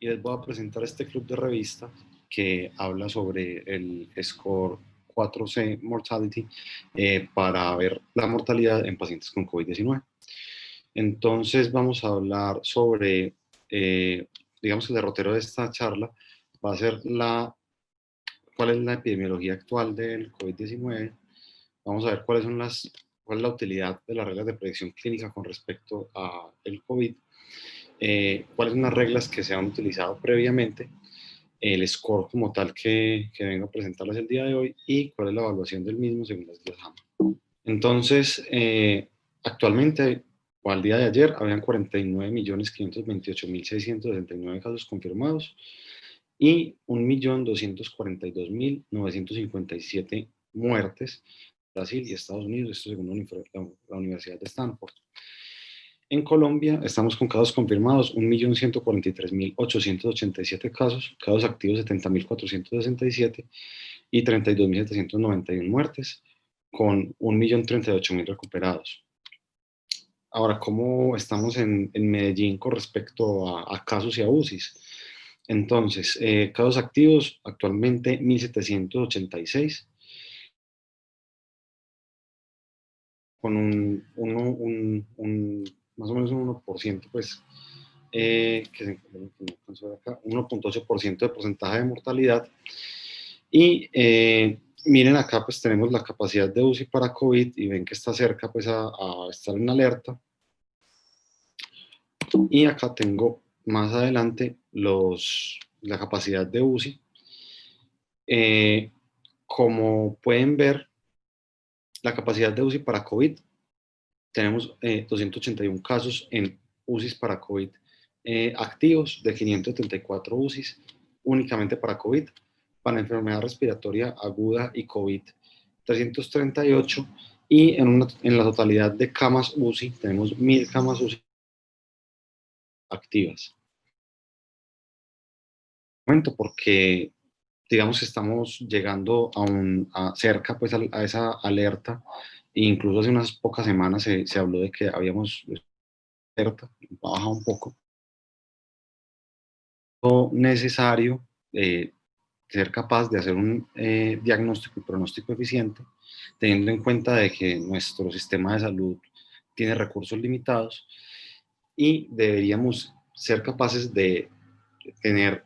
y les voy a presentar este club de revista que habla sobre el score 4C Mortality para ver la mortalidad en pacientes con COVID-19. Entonces vamos a hablar sobre, digamos que el derrotero de esta charla va a ser cuál es la epidemiología actual del COVID-19. Vamos a ver cuál es la utilidad de las reglas de predicción clínica con respecto al COVID, cuáles son las reglas que se han utilizado previamente, el score como tal que vengo a presentarles el día de hoy y cuál es la evaluación del mismo según las guías JAMA. Entonces, actualmente, o al día de ayer, habían 49.528.669 casos confirmados y 1.242.957 muertes en Brasil y Estados Unidos, esto según la Universidad de Stanford. En Colombia estamos con casos confirmados 1.143.887 casos activos 70.467 y 32.791 muertes, con 1.038.000 recuperados. Ahora, ¿cómo estamos en Medellín con respecto a casos y a UCIs? Entonces, casos activos actualmente 1.786, con más o menos un 1%, pues, que se encuentra acá, 1.8% de porcentaje de mortalidad. Y miren acá, pues tenemos la capacidad de UCI para COVID y ven que está cerca, pues, a estar en alerta. Y acá tengo más adelante la capacidad de UCI. Como pueden ver, la capacidad de UCI para COVID, tenemos 281 casos en UCIs para COVID activos, de 574 UCIs únicamente para COVID, para enfermedad respiratoria aguda y COVID 338, y en la totalidad de camas UCI tenemos 1.000 camas UCI activas. Porque digamos que estamos llegando cerca, pues, a esa alerta, e incluso hace unas pocas semanas se habló de que habíamos alerta, baja un poco. Necesario ser capaz de hacer un diagnóstico y pronóstico eficiente, teniendo en cuenta de que nuestro sistema de salud tiene recursos limitados y deberíamos ser capaces de tener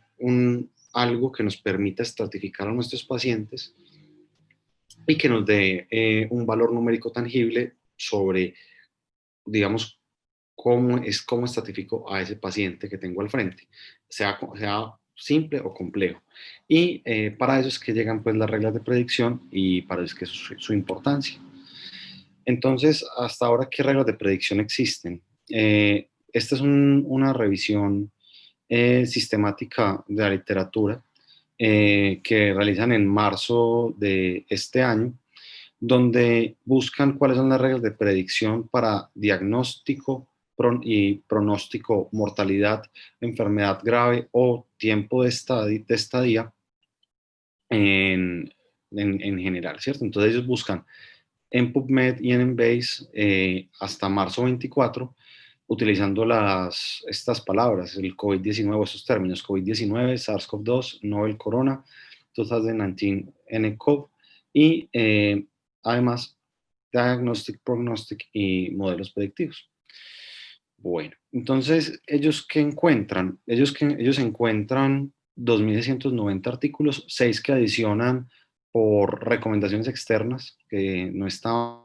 algo que nos permita estratificar a nuestros pacientes y que nos dé un valor numérico tangible sobre, digamos, cómo estratifico a ese paciente que tengo al frente, sea simple o complejo. Y para eso es que llegan, pues, las reglas de predicción, y para eso es que es su importancia. Entonces, hasta ahora, ¿qué reglas de predicción existen? Esta es una revisión sistemática de la literatura que realizan en marzo de este año, donde buscan cuáles son las reglas de predicción para diagnóstico y pronóstico, mortalidad, enfermedad grave o tiempo de estadía en general, ¿cierto? Entonces ellos buscan en PubMed y en Embase hasta marzo 24, utilizando estas palabras, el COVID-19, estos términos: COVID-19, SARS-CoV-2, Novel Corona, 2019 nCoV, y además Diagnostic, Prognostic y modelos predictivos. Bueno, entonces, ¿ellos qué encuentran? Ellos encuentran 2.690 artículos, 6 que adicionan por recomendaciones externas que no estaban,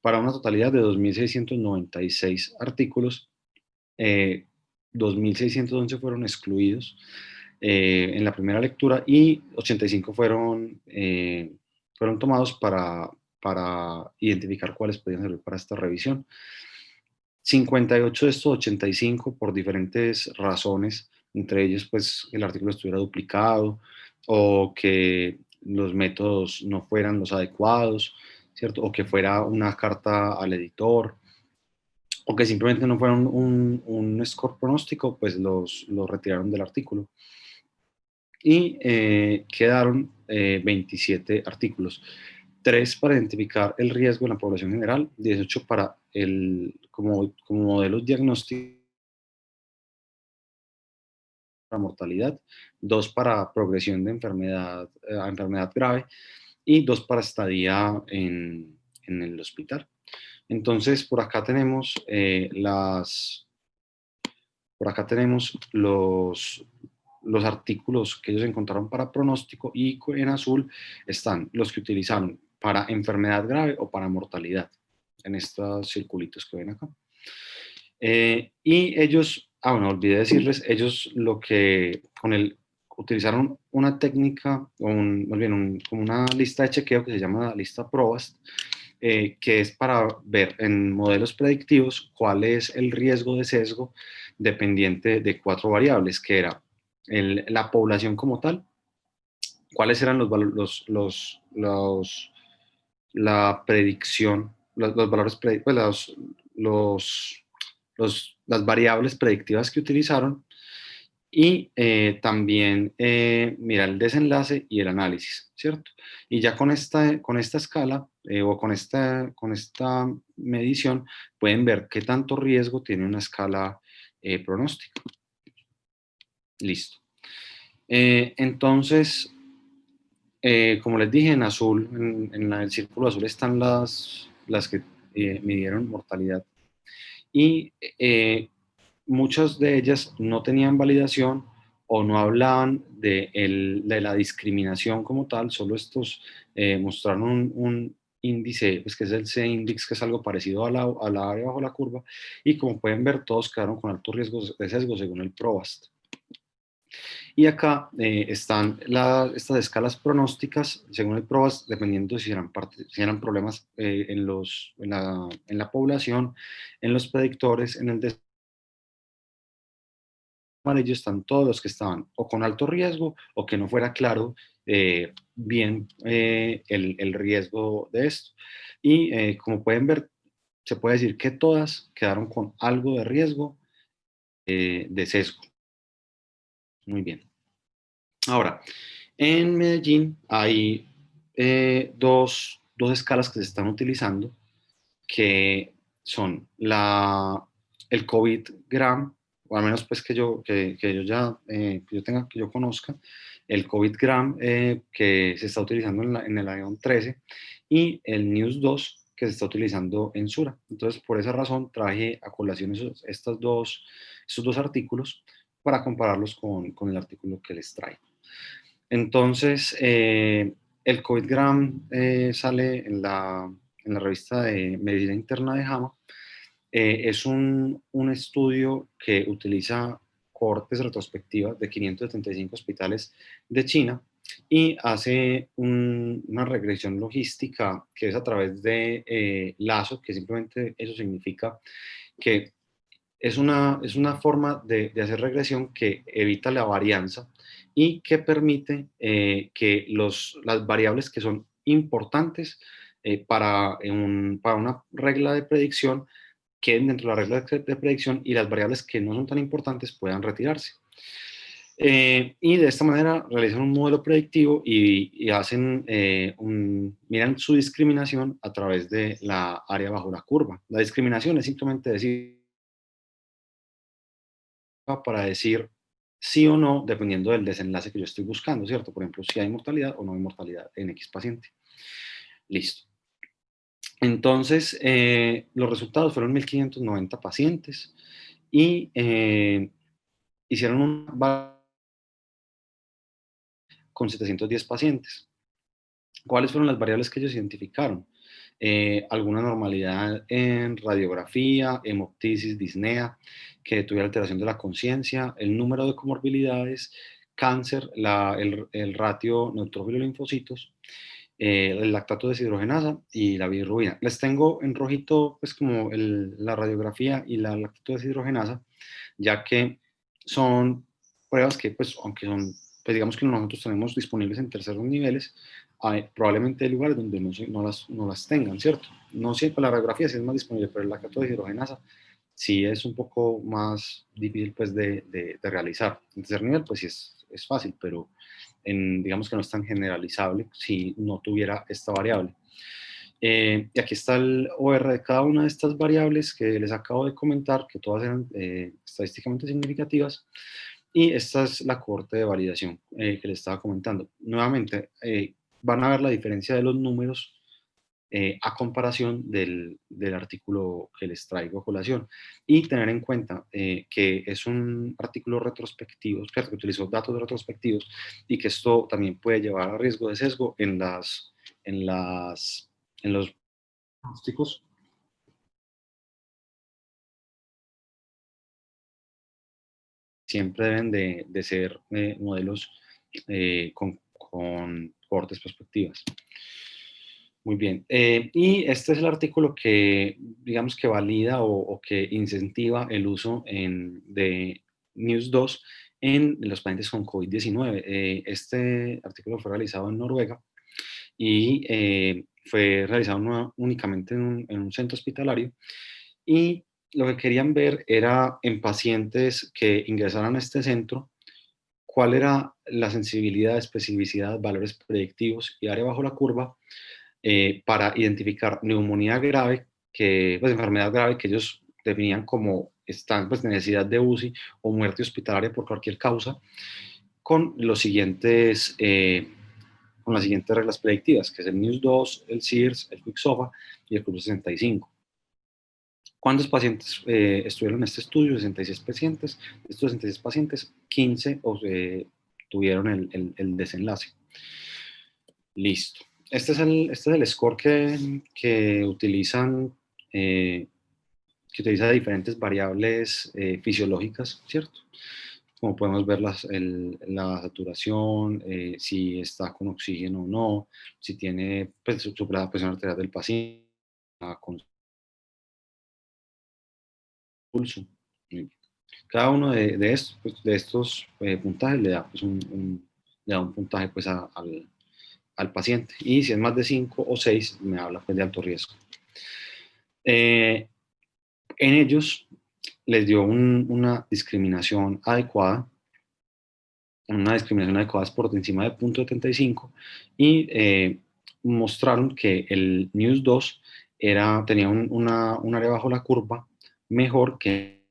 para una totalidad de 2.696 artículos. 2.611 fueron excluidos en la primera lectura y 85 fueron tomados para identificar cuáles podían servir para esta revisión. 58 de estos 85, por diferentes razones, entre ellos, pues, el artículo estuviera duplicado o que los métodos no fueran los adecuados, ¿cierto? O que fuera una carta al editor, o que simplemente no fuera un score pronóstico, pues los retiraron del artículo. Y quedaron 27 artículos. 3 para identificar el riesgo en la población general, 18 para como modelos diagnósticos para mortalidad, 2 para progresión de enfermedad a enfermedad grave y 2 para estadía en el hospital. Entonces, por acá tenemos los artículos que ellos encontraron para pronóstico, y en azul están los que utilizaron para enfermedad grave o para mortalidad, en estos circulitos que ven acá. Y ellos, bueno, olvidé decirles, ellos utilizaron una técnica, más bien como una lista de chequeo que se llama la lista PROVAST, que es para ver en modelos predictivos cuál es el riesgo de sesgo dependiente de 4 variables, que era la población como tal, cuáles eran la predicción, los valores, pues las variables predictivas que utilizaron, y también mira el desenlace y el análisis, ¿cierto? Y ya con esta escala o con esta medición pueden ver qué tanto riesgo tiene una escala pronóstica. Listo. Entonces, como les dije, en azul, en el círculo azul están las que midieron mortalidad. Y muchas de ellas no tenían validación o no hablaban de la discriminación como tal, solo estos mostraron un índice, pues que es el C-index, que es algo parecido a la área bajo la curva, y como pueden ver, todos quedaron con altos riesgos de sesgo según el PROVAST. Y acá están estas escalas pronósticas, según el PROVAST, dependiendo si eran problemas en la población, en los predictores, en el amarillo están todos los que estaban o con alto riesgo o que no fuera claro bien el riesgo de esto. Y como pueden ver, se puede decir que todas quedaron con algo de riesgo de sesgo. Muy bien. Ahora, en Medellín hay dos escalas que se están utilizando, que son el COVID-GRAM, o al menos pues que yo conozca, el COVID-GRAM que se está utilizando en el avión 13, y el News 2 que se está utilizando en Sura. Entonces, por esa razón traje a colación estos dos artículos para compararlos con el artículo que les traigo. Entonces, el COVID-GRAM sale en la revista de Medicina Interna de JAMA. Es un estudio que utiliza cohortes retrospectivas de 575 hospitales de China y hace una regresión logística que es a través de LASO, que simplemente eso significa que es una forma de hacer regresión que evita la varianza y que permite que las variables que son importantes para una regla de predicción queden dentro de la regla de predicción, y las variables que no son tan importantes puedan retirarse. Y de esta manera realizan un modelo predictivo y hacen miran su discriminación a través de la área bajo la curva. La discriminación es simplemente decir para decir sí o no, dependiendo del desenlace que yo estoy buscando, ¿cierto? Por ejemplo, si hay mortalidad o no hay mortalidad en X paciente. Listo. Entonces, los resultados fueron 1.590 pacientes y hicieron un con 710 pacientes. ¿Cuáles fueron las variables que ellos identificaron? Alguna normalidad en radiografía, hemoptisis, disnea, que tuviera alteración de la conciencia, el número de comorbilidades, cáncer, el ratio neutrófilo-linfocitos, el lactato deshidrogenasa y la bilirrubina. Les tengo en rojito pues como la radiografía y la lactato deshidrogenasa, ya que son pruebas que pues aunque son, pues digamos que nosotros tenemos disponibles en terceros niveles, probablemente hay lugares donde no las tengan, ¿cierto? No siempre la radiografía sí es más disponible, pero el lactato deshidrogenasa sí es un poco más difícil pues de realizar. En tercer nivel pues sí es fácil, pero digamos que no es tan generalizable si no tuviera esta variable. Y aquí está el OR de cada una de estas variables que les acabo de comentar, que todas eran estadísticamente significativas. Y esta es la cohorte de validación que les estaba comentando. Nuevamente, van a ver la diferencia de los números a comparación del artículo que les traigo a colación. Y tener en cuenta que es un artículo retrospectivo, ¿cierto? Que utilizó datos retrospectivos y que esto también puede llevar a riesgo de sesgo en, las, en los pronósticos. Siempre deben de ser modelos con cohortes prospectivas. Muy bien. Y este es el artículo que, digamos, que valida o que incentiva el uso de News 2 en los pacientes con COVID-19. Este artículo fue realizado en Noruega y fue realizado únicamente en un centro hospitalario. Y lo que querían ver era en pacientes que ingresaran a este centro, cuál era la sensibilidad, especificidad, valores predictivos y área bajo la curva para identificar neumonía grave, pues enfermedad grave que ellos definían como están pues necesidad de UCI o muerte hospitalaria por cualquier causa, con con las siguientes reglas predictivas, que es el NEWS 2, el SEERS, el QuickSOFA y el Club 65. ¿Cuántos pacientes estuvieron en este estudio? 66 pacientes. De estos 66 pacientes, 15 tuvieron el desenlace. Listo. Este es el score que utilizan, que utiliza diferentes variables fisiológicas, ¿cierto? Como podemos ver la saturación, si está con oxígeno o no, si tiene pues, superada presión arterial del paciente, con pulso. Cada uno de estos puntajes le da, pues, le da un puntaje pues, al paciente. Y si es más de 5 o 6, me habla pues, de alto riesgo. En ellos les dio una discriminación adecuada. Una discriminación adecuada es por encima de 0.75 y mostraron que el News 2 tenía un área bajo la curva mejor que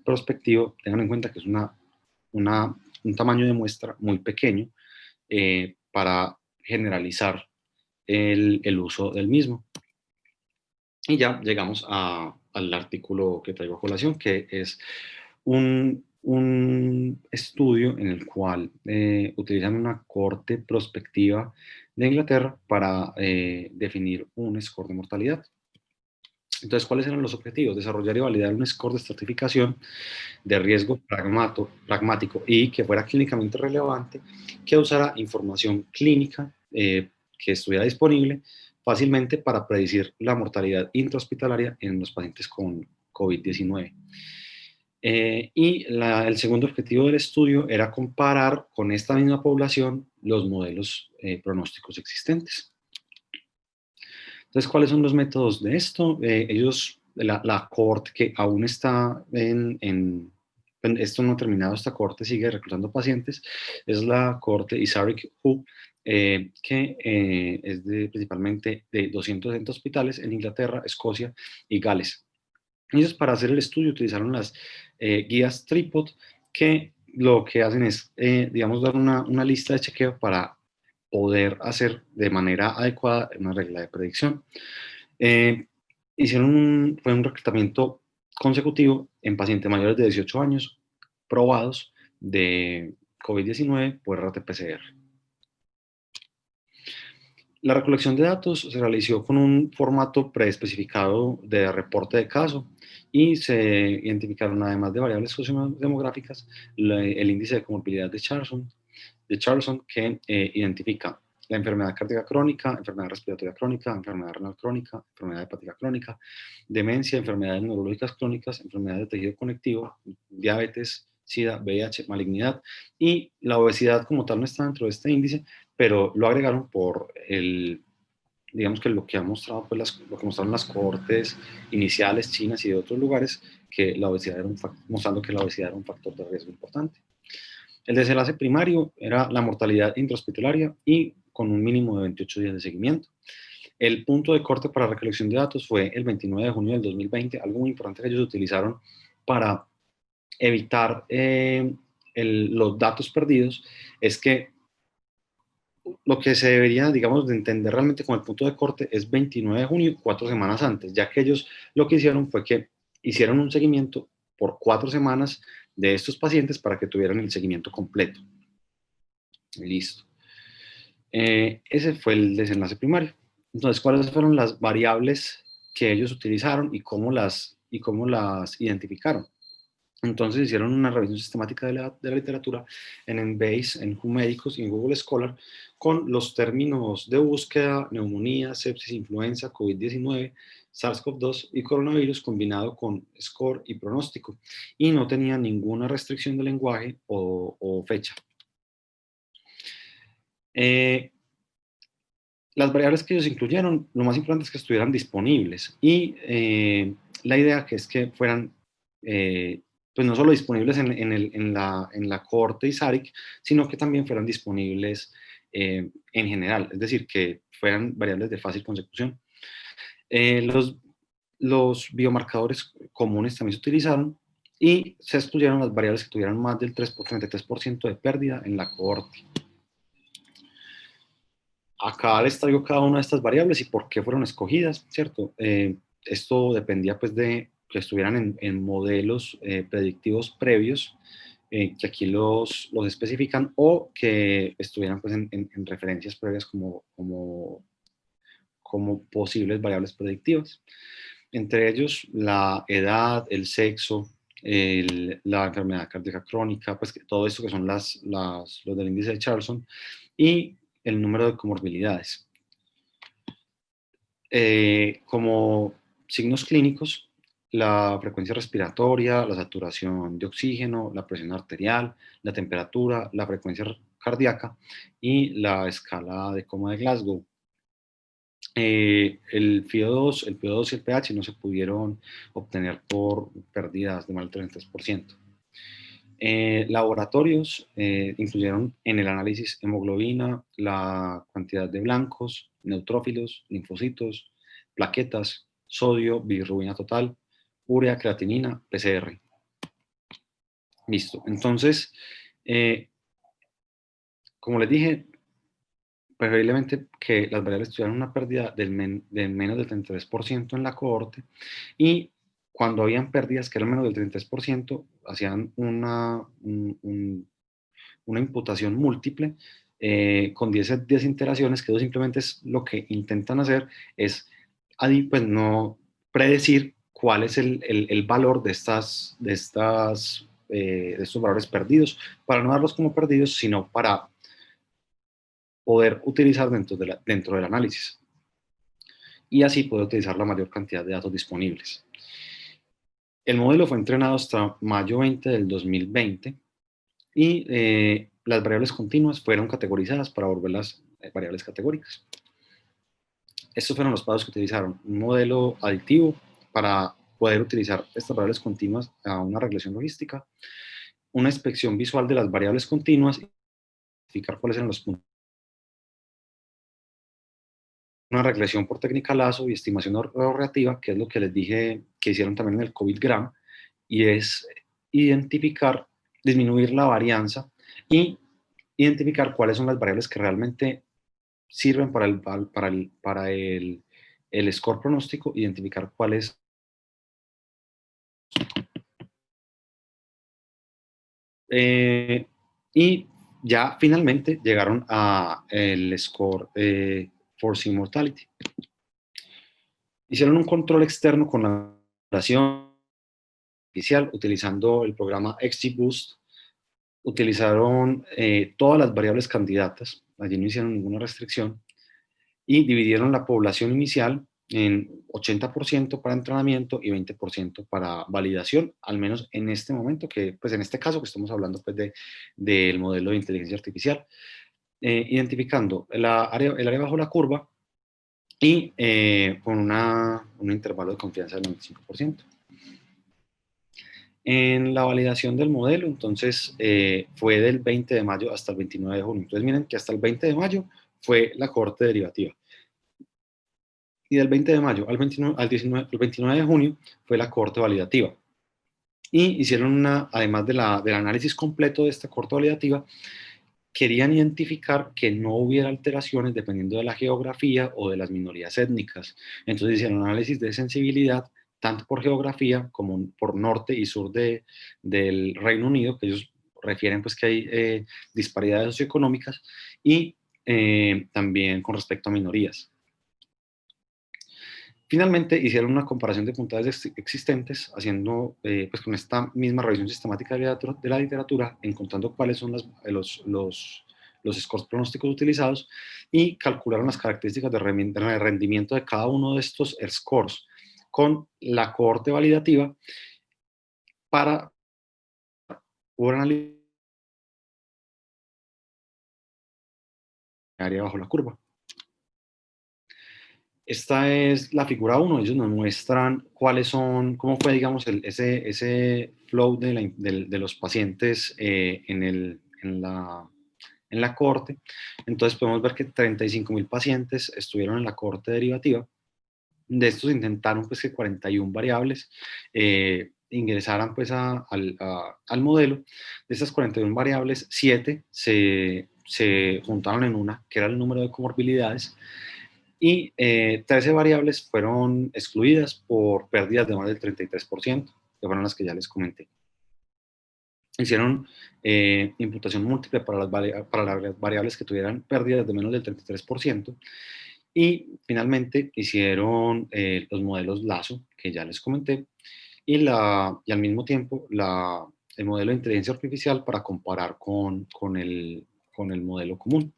prospectivo. Tengan en cuenta que es un tamaño de muestra muy pequeño para generalizar el uso del mismo. Y ya llegamos al artículo que traigo a colación, que es un estudio en el cual utilizan una corte prospectiva de Inglaterra para definir un score de mortalidad. Entonces, ¿cuáles eran los objetivos? Desarrollar y validar un score de estratificación de riesgo pragmático y que fuera clínicamente relevante, que usara información clínica que estuviera disponible fácilmente para predecir la mortalidad intrahospitalaria en los pacientes con COVID-19. Y el segundo objetivo del estudio era comparar con esta misma población los modelos pronósticos existentes. Entonces, ¿cuáles son los métodos de esto? La cohorte que aún está esto no ha terminado, esta cohorte sigue reclutando pacientes, es la cohorte ISARIC-WHO, que es principalmente de 260 hospitales en Inglaterra, Escocia y Gales. Ellos para hacer el estudio utilizaron las guías Tripod, que lo que hacen es, digamos, dar una lista de chequeo para poder hacer de manera adecuada una regla de predicción. Fue un reclutamiento consecutivo en pacientes mayores de 18 años probados de COVID-19 por RT-PCR. La recolección de datos se realizó con un formato preespecificado de reporte de caso y se identificaron, además de variables sociodemográficas, el índice de comorbilidad de Charlson que identifica la enfermedad cardíaca crónica, enfermedad respiratoria crónica, enfermedad renal crónica, enfermedad hepática crónica, demencia, enfermedades neurológicas crónicas, enfermedades de tejido conectivo, diabetes, SIDA, VIH, malignidad, y la obesidad como tal no está dentro de este índice, pero lo agregaron por digamos que lo que ha mostrado, pues lo que mostraron las cohortes iniciales chinas y de otros lugares, que la obesidad era mostrando que la obesidad era un factor de riesgo importante. El desenlace primario era la mortalidad intrahospitalaria y con un mínimo de 28 días de seguimiento. El punto de corte para recolección de datos fue el 29 de junio del 2020, algo muy importante que ellos utilizaron para evitar los datos perdidos, es que lo que se debería, digamos, de entender realmente como el punto de corte es 29 de junio, 4 semanas antes, ya que ellos lo que hicieron fue que hicieron un seguimiento por 4 semanas de estos pacientes para que tuvieran el seguimiento completo. Listo. Ese fue el desenlace primario. Entonces, ¿cuáles fueron las variables que ellos utilizaron y cómo las identificaron? Entonces hicieron una revisión sistemática de la literatura en Embase, en WhoMedicus y en Google Scholar con los términos de búsqueda, neumonía, sepsis, influenza, COVID-19, SARS-CoV-2 y coronavirus combinado con score y pronóstico, y no tenía ninguna restricción de lenguaje o fecha. Las variables que ellos incluyeron, lo más importante es que estuvieran disponibles, y la idea que es que fueran pues no solo disponibles en la cohorte ISARIC, sino que también fueran disponibles en general, es decir, que fueran variables de fácil consecución. Los biomarcadores comunes también se utilizaron, y se excluyeron las variables que tuvieran más del 33% de pérdida en la cohorte. Acá les traigo cada una de estas variables y por qué fueron escogidas, ¿cierto? Esto dependía pues de que estuvieran en modelos predictivos previos, que aquí los especifican, o que estuvieran pues en referencias previas como posibles variables predictivas. Entre ellos la edad, el sexo, la enfermedad cardíaca crónica, pues todo esto que son los del índice de Charlson, y el número de comorbilidades. Como signos clínicos, la frecuencia respiratoria, la saturación de oxígeno, la presión arterial, la temperatura, la frecuencia cardíaca y la escala de coma de Glasgow. El FIO2 y el pH no se pudieron obtener por pérdidas de más del 33%. Laboratorios incluyeron en el análisis hemoglobina, la cantidad de blancos, neutrófilos, linfocitos, plaquetas, sodio, bilirrubina total, urea, creatinina, PCR. Listo. Entonces, como les dije, preferiblemente que las variables tuvieran una pérdida de menos del 33% en la cohorte, y cuando habían pérdidas que eran menos del 33%, hacían una imputación múltiple con 10 iteraciones, que simplemente es lo que intentan hacer, es pues no predecir cuál es el valor de estos valores perdidos, para no darlos como perdidos, sino para poder utilizar dentro del análisis, y así poder utilizar la mayor cantidad de datos disponibles. El modelo fue entrenado hasta mayo 20 del 2020, y las variables continuas fueron categorizadas para volverlas variables categóricas. Estos fueron los pasos que utilizaron: un modelo aditivo para poder utilizar estas variables continuas a una regresión logística, una inspección visual de las variables continuas, identificar cuáles eran los puntos, una regresión por técnica Lasso y estimación relativa, que es lo que les dije que hicieron también en el COVID-GRAM, y es identificar, disminuir la varianza y identificar cuáles son las variables que realmente sirven para el score pronóstico, identificar cuáles. Y ya finalmente llegaron a el score Forcing Mortality. Hicieron un control externo con la validación artificial utilizando el programa XGBoost. Utilizaron todas las variables candidatas, allí no hicieron ninguna restricción, y dividieron la población inicial en 80% para entrenamiento y 20% para validación, al menos en este momento, que pues en este caso que estamos hablando pues del modelo de inteligencia artificial, identificando el área bajo la curva, y con un intervalo de confianza del 95%. En la validación del modelo, entonces, fue del 20 de mayo hasta el 29 de junio. Entonces, miren que hasta el 20 de mayo fue la cohorte derivativa. Y del 20 de mayo al 29, el 29 de junio fue la cohorte validativa. Y hicieron además del análisis completo de esta cohorte validativa, querían identificar que no hubiera alteraciones dependiendo de la geografía o de las minorías étnicas. Entonces hicieron un análisis de sensibilidad tanto por geografía como por norte y sur del Reino Unido, que ellos refieren pues que hay disparidades socioeconómicas, y también con respecto a minorías. Finalmente, hicieron una comparación de puntajes existentes, haciendo, pues con esta misma revisión sistemática de la literatura, encontrando cuáles son los scores pronósticos utilizados, y calcularon las características de rendimiento de cada uno de estos scores con la cohorte validativa para poder analizar área bajo la curva. Esta es la figura 1, ellos nos muestran cómo fue, digamos, ese flow de los pacientes en la cohorte. Entonces podemos ver que 35.000 pacientes estuvieron en la cohorte derivativa. De estos intentaron pues que 41 variables ingresaran pues al modelo. De estas 41 variables, 7 se juntaron en una, que era el número de comorbilidades, y 13 variables fueron excluidas por pérdidas de más del 33%, que fueron las que ya les comenté. Hicieron imputación múltiple para las variables que tuvieran pérdidas de menos del 33%, y finalmente hicieron los modelos LASSO, que ya les comenté, y al mismo tiempo el modelo de inteligencia artificial para comparar con el modelo común.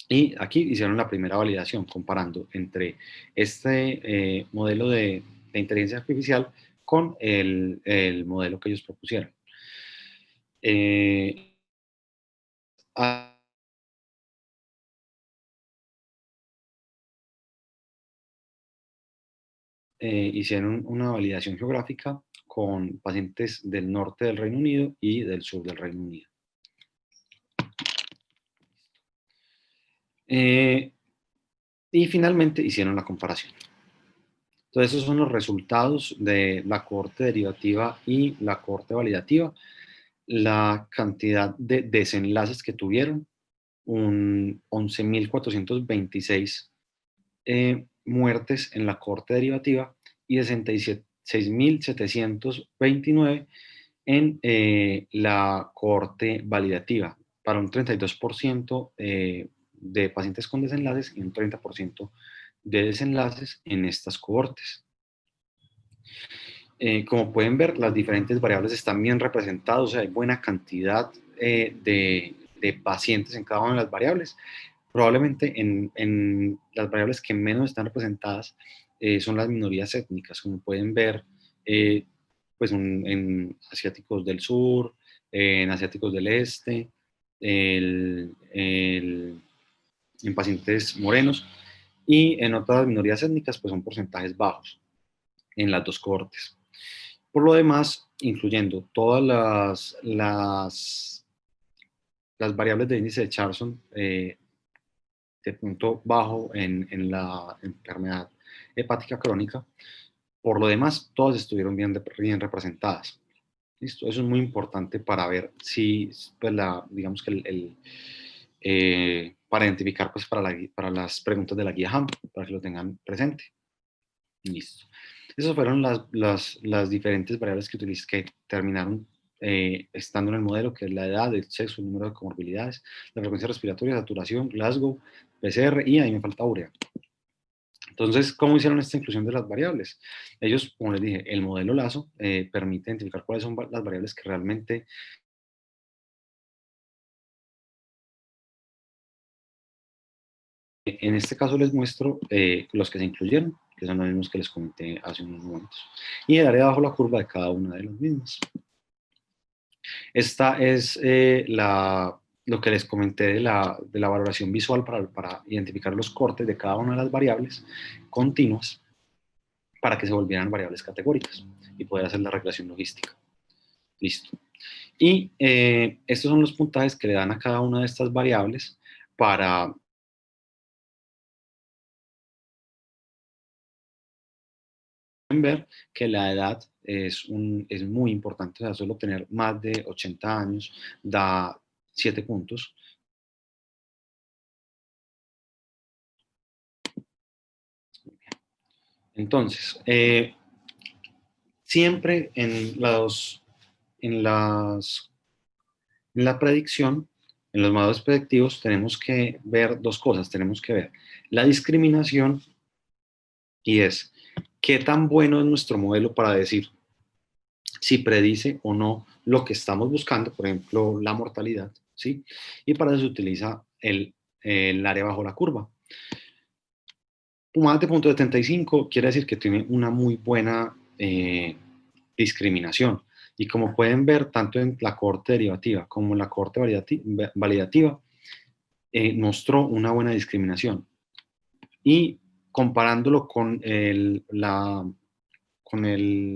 Y aquí hicieron la primera validación comparando entre este modelo de inteligencia artificial con el modelo que ellos propusieron. Hicieron una validación geográfica con pacientes del norte del Reino Unido y del sur del Reino Unido. Y finalmente hicieron la comparación. Entonces, esos son los resultados de la cohorte derivativa y la cohorte validativa. La cantidad de desenlaces que tuvieron, 11.426 muertes en la cohorte derivativa y 66.729 en la cohorte validativa, para un 32% de pacientes con desenlaces y un 30% de desenlaces en estas cohortes. Como pueden ver, las diferentes variables están bien representadas, o sea, hay buena cantidad de pacientes en cada una de las variables. Probablemente en las variables que menos están representadas son las minorías étnicas, como pueden ver, pues en asiáticos del sur, en asiáticos del este, en pacientes morenos, y en otras minorías étnicas pues son porcentajes bajos en las dos cohortes. Por lo demás, incluyendo todas las variables de índice de Charson de punto bajo en la enfermedad hepática crónica, por lo demás, todas estuvieron bien representadas. ¿Listo? Eso es muy importante para ver si, pues digamos que para identificar, pues para las preguntas de la guía HAM, para que lo tengan presente. Listo. Esas fueron las diferentes variables que terminaron estando en el modelo, que es la edad, el sexo, el número de comorbilidades, la frecuencia respiratoria, saturación, Glasgow, PCR, y ahí me falta urea. Entonces, ¿cómo hicieron esta inclusión de las variables? Ellos, como les dije, el modelo LASSO permite identificar cuáles son las variables que realmente en este caso les muestro los que se incluyeron, que son los mismos que les comenté hace unos momentos, y el área bajo la curva de cada una de las mismas. Esta es lo que les comenté de la valoración visual para identificar los cortes de cada una de las variables continuas para que se volvieran variables categóricas y poder hacer la regresión logística. Listo. Y estos son los puntajes que le dan a cada una de estas variables para ver que la edad es muy importante, o sea, solo tener más de 80 años da 7 puntos. Entonces, siempre en, las, en la predicción, en los modelos predictivos, tenemos que ver dos cosas. Tenemos que ver la discriminación y es qué tan bueno es nuestro modelo para decir si predice o no lo que estamos buscando, por ejemplo, la mortalidad, ¿sí? Y para eso se utiliza el área bajo la curva. Más de .75 quiere decir que tiene una muy buena discriminación. Y como pueden ver, tanto en la cohorte derivativa como en la cohorte validativa, mostró una buena discriminación. Y comparándolo con el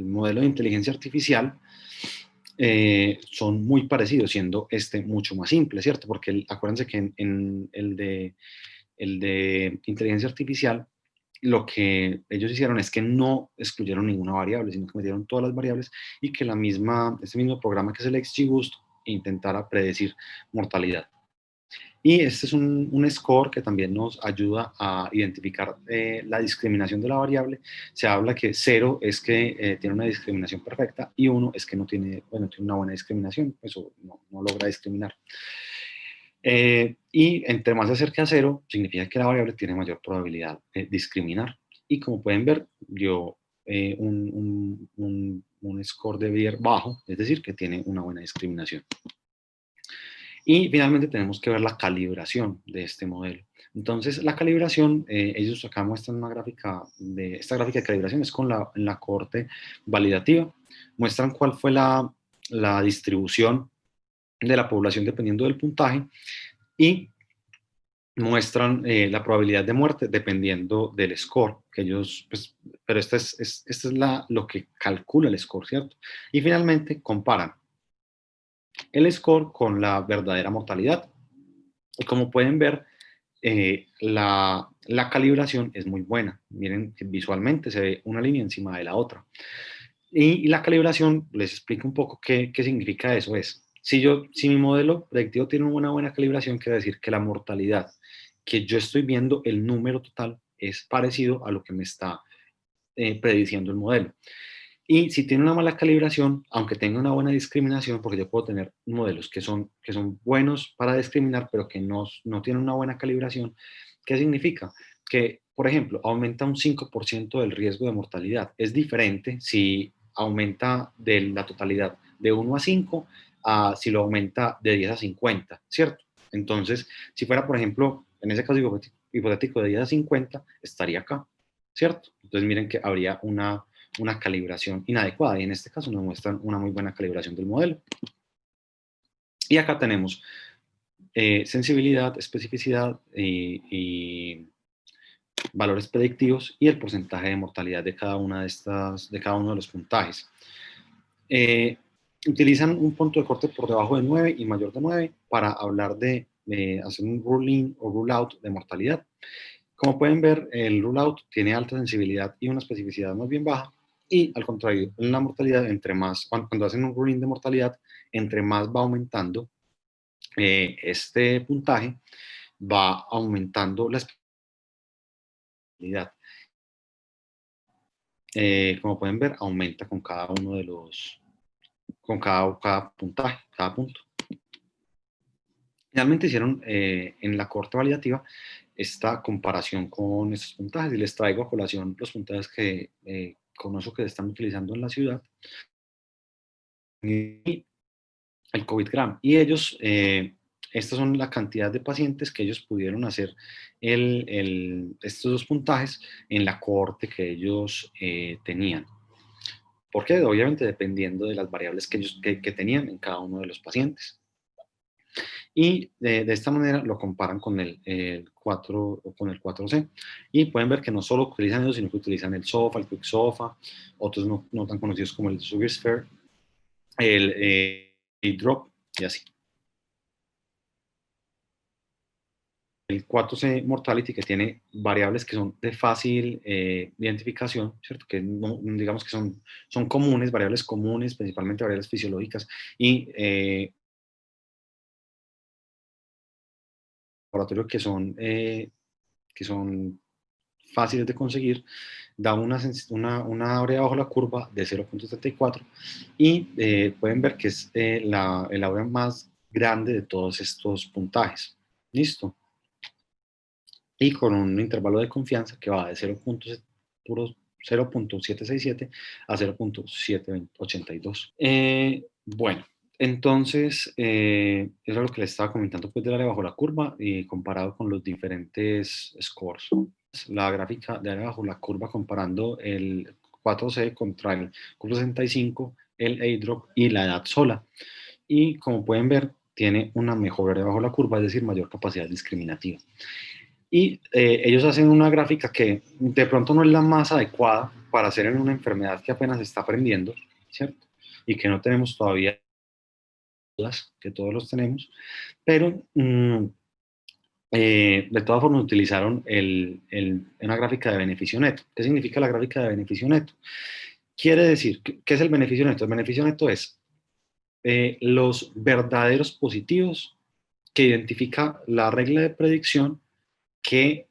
modelo de inteligencia artificial, son muy parecidos, siendo este mucho más simple, ¿cierto? Porque acuérdense que en el de inteligencia artificial, lo que ellos hicieron es que no excluyeron ninguna variable, sino que metieron todas las variables y que este mismo programa que es el XGBoost intentara predecir mortalidad. Y este es un score que también nos ayuda a identificar la discriminación de la variable. Se habla que 0 es que tiene una discriminación perfecta y 1 es que no tiene, bueno, tiene una buena discriminación, eso no logra discriminar. Y entre más se acerque a 0, significa que la variable tiene mayor probabilidad de discriminar. Y como pueden ver, dio un score de Beer bajo, es decir, que tiene una buena discriminación. Y finalmente tenemos que ver la calibración de este modelo. Entonces, la calibración, ellos acá muestran una gráfica esta gráfica de calibración es con la cohorte validativa. Muestran cuál fue la distribución de la población dependiendo del puntaje y muestran la probabilidad de muerte dependiendo del score que ellos, pues, pero esta es lo que calcula el score, ¿cierto? Y finalmente comparan el score con la verdadera mortalidad. Y como pueden ver, la calibración es muy buena. Miren, visualmente se ve una línea encima de la otra. Y la calibración, les explico un poco qué significa eso. Si mi modelo predictivo tiene una buena calibración, quiere decir que la mortalidad que yo estoy viendo, el número total, es parecido a lo que me está prediciendo el modelo. Y si tiene una mala calibración, aunque tenga una buena discriminación, porque yo puedo tener modelos que son buenos para discriminar, pero que no tienen una buena calibración, ¿qué significa? Que, por ejemplo, aumenta un 5% del riesgo de mortalidad. Es diferente si aumenta de la totalidad de 1 a 5 a si lo aumenta de 10 a 50, ¿cierto? Entonces, si fuera, por ejemplo, en ese caso hipotético de 10 a 50, estaría acá, ¿cierto? Entonces, miren que habría una calibración inadecuada y en este caso nos muestran una muy buena calibración del modelo. Y acá tenemos sensibilidad, especificidad y valores predictivos y el porcentaje de mortalidad de cada uno de los puntajes. Utilizan un punto de corte por debajo de 9 y mayor de 9 para hablar de hacer un rule-in o rule-out de mortalidad. Como pueden ver, el rule-out tiene alta sensibilidad y una especificidad más bien baja, y al contrario, en la mortalidad, cuando hacen un rule-in de mortalidad, entre más va aumentando este puntaje, va aumentando la especificidad. Como pueden ver, aumenta con cada uno de con cada puntaje, cada punto. Finalmente hicieron en la cohorte validativa esta comparación con estos puntajes y les traigo a colación los puntajes que conozco que se están utilizando en la ciudad y el COVID-GRAM. Y ellos, estas son la cantidad de pacientes que ellos pudieron hacer estos dos puntajes en la cohorte que ellos tenían. Porque obviamente dependiendo de las variables que ellos que tenían en cada uno de los pacientes. Y de esta manera lo comparan con el 4 o con el 4C. Y pueden ver que no solo utilizan eso, sino que utilizan el SOFA, el QuickSOFA, otros no tan conocidos como el SugarSphere, el Drop y así. el 4C Mortality, que tiene variables que son de fácil identificación, ¿cierto? Que no, digamos que son comunes, variables comunes, principalmente variables fisiológicas, y laboratorios que son fáciles de conseguir, da una área bajo la curva de 0,74 y pueden ver que es el área más grande de todos estos puntajes. ¿Listo? Y con un intervalo de confianza que va de 0.767 a 0.782. Bueno, entonces, eso es lo que les estaba comentando pues, del área bajo la curva y comparado con los diferentes scores. La gráfica de área bajo la curva comparando el 4C contra el Q65, el airdrop y la edad sola. Y como pueden ver, tiene una mejor área bajo la curva, es decir, mayor capacidad discriminativa. Y ellos hacen una gráfica que de pronto no es la más adecuada para hacer en una enfermedad que apenas está aprendiendo, ¿cierto? Y que no tenemos todavía dudas, que todos los tenemos, pero de todas formas utilizaron una gráfica de beneficio neto. ¿Qué significa la gráfica de beneficio neto? Quiere decir, ¿qué es el beneficio neto? El beneficio neto es los verdaderos positivos que identifica la regla de predicción que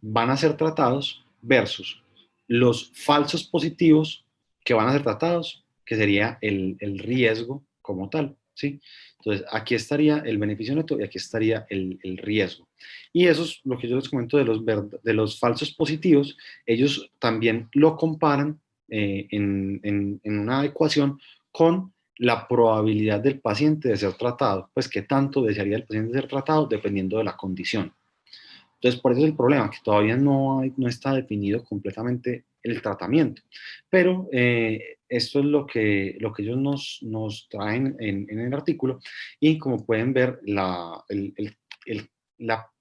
van a ser tratados versus los falsos positivos que van a ser tratados, que sería el riesgo como tal, ¿sí? Entonces, aquí estaría el beneficio neto y aquí estaría el riesgo. Y eso es lo que yo les comento de los falsos positivos. Ellos también lo comparan en una ecuación con la probabilidad del paciente de ser tratado, pues qué tanto desearía el paciente ser tratado dependiendo de la condición. Entonces, por eso es el problema, que todavía no está definido completamente el tratamiento. Pero esto es lo que ellos nos traen en el artículo y como pueden ver, la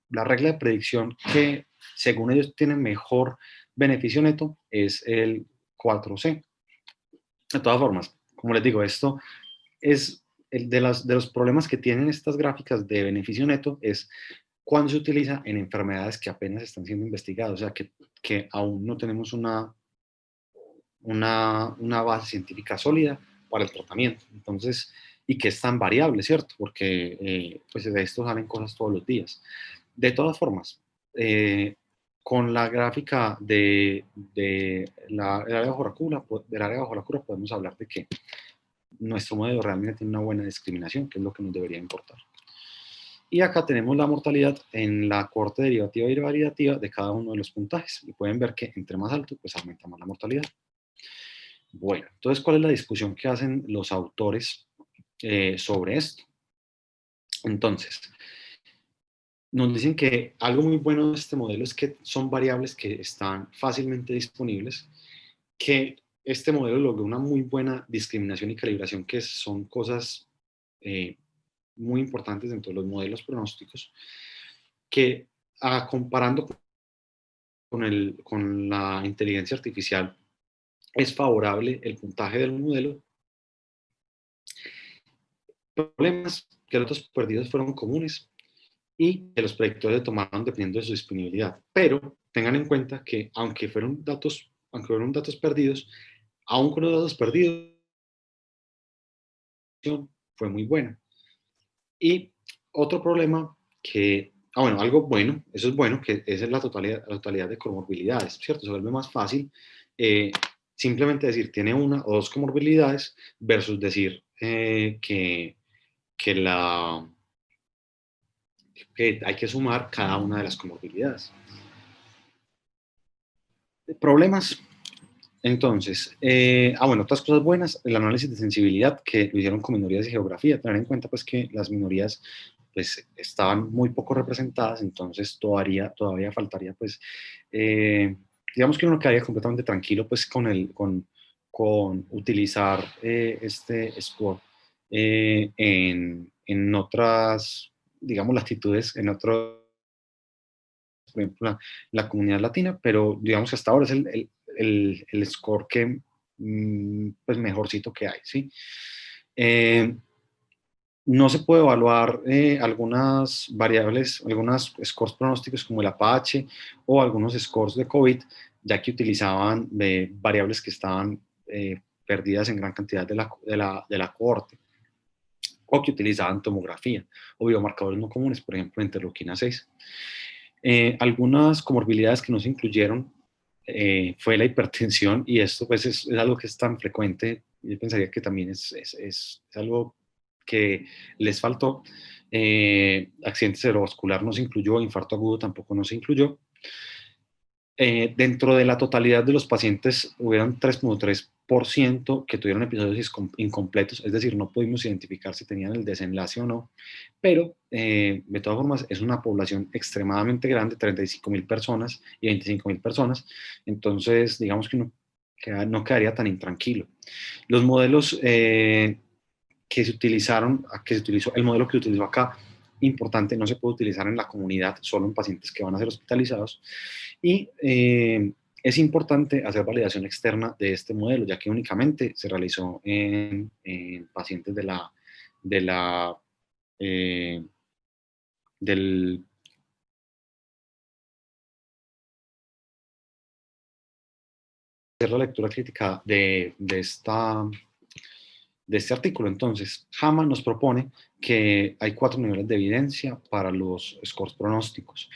regla de predicción que según ellos tiene mejor beneficio neto es el 4C. De todas formas, como les digo, esto es de los problemas que tienen estas gráficas de beneficio neto es cuando se utiliza en enfermedades que apenas están siendo investigadas, o sea, que aún no tenemos una base científica sólida para el tratamiento. Entonces, y que es tan variable, ¿cierto? Porque pues de esto salen cosas todos los días. De todas formas, con la gráfica del área bajo la curva podemos hablar de que nuestro modelo realmente tiene una buena discriminación, que es lo que nos debería importar. Y acá tenemos la mortalidad en la cohorte derivativa y variativa de cada uno de los puntajes. Y pueden ver que entre más alto, pues aumenta más la mortalidad. Bueno, entonces, ¿cuál es la discusión que hacen los autores sobre esto? Entonces, nos dicen que algo muy bueno de este modelo es que son variables que están fácilmente disponibles, que este modelo logra una muy buena discriminación y calibración, que son cosas muy importantes dentro de los modelos pronósticos, que comparando con la inteligencia artificial es favorable el puntaje del modelo. Problemas que los datos perdidos fueron comunes y que los predictores se tomaron dependiendo de su disponibilidad. Pero tengan en cuenta que aunque fueron datos perdidos, aún con los datos perdidos, fue muy buena. Y otro problema que, bueno, algo bueno, eso es bueno, que es la totalidad de comorbilidades, ¿cierto? Se vuelve más fácil simplemente decir tiene una o dos comorbilidades versus decir que, la, que hay que sumar cada una de las comorbilidades. Problemas. Entonces, bueno, otras cosas buenas, el análisis de sensibilidad que lo hicieron con minorías y geografía, tener en cuenta pues que las minorías pues estaban muy poco representadas, entonces todavía faltaría pues, digamos que uno quedaría completamente tranquilo pues con utilizar este score en otras, digamos, latitudes, en otros, por ejemplo, la comunidad latina, pero digamos que hasta ahora es el score que pues mejorcito que hay, ¿sí? No se puede evaluar algunas variables, algunos scores pronósticos como el APH o algunos scores de COVID, ya que utilizaban variables que estaban perdidas en gran cantidad de la cohorte, o que utilizaban tomografía o biomarcadores no comunes, por ejemplo, interleuquina 6. Algunas comorbilidades que no se incluyeron fue la hipertensión, y esto pues es algo que es tan frecuente. Yo pensaría que también es algo que les faltó. Accidente cerebrovascular no se incluyó, infarto agudo tampoco no se incluyó. Dentro de la totalidad de los pacientes, hubieron 3,3% que tuvieron episodios incompletos, es decir, no pudimos identificar si tenían el desenlace o no, pero de todas formas es una población extremadamente grande, 35.000 personas y 25.000 personas, entonces digamos que uno no quedaría tan intranquilo. Los modelos que se utilizaron, que se utilizó, el modelo que se utilizó acá, importante, no se puede utilizar en la comunidad, solo en pacientes que van a ser hospitalizados, y es importante hacer validación externa de este modelo, ya que únicamente se realizó en pacientes de la, eh, del hacer la lectura crítica de este artículo. Entonces, JAMA nos propone que hay 4 niveles de evidencia para los scores pronósticos.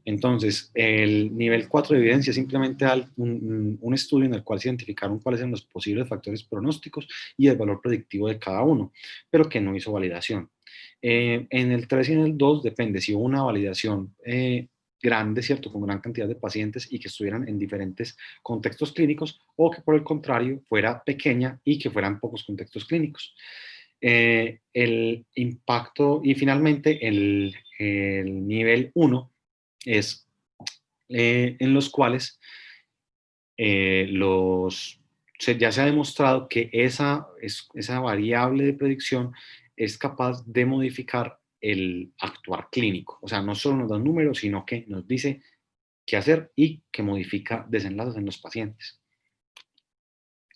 Entonces, el nivel 4 de evidencia es simplemente un estudio en el cual se identificaron cuáles eran los posibles factores pronósticos y el valor predictivo de cada uno, pero que no hizo validación. En el 3 y en el 2 depende si hubo una validación grande, ¿cierto?, con gran cantidad de pacientes y que estuvieran en diferentes contextos clínicos, o que por el contrario fuera pequeña y que fueran pocos contextos clínicos. El impacto, y finalmente el nivel 1 es en los cuales ya se ha demostrado que esa variable de predicción es capaz de modificar el actuar clínico. O sea, no solo nos da un número, sino que nos dice qué hacer y que modifica desenlaces en los pacientes.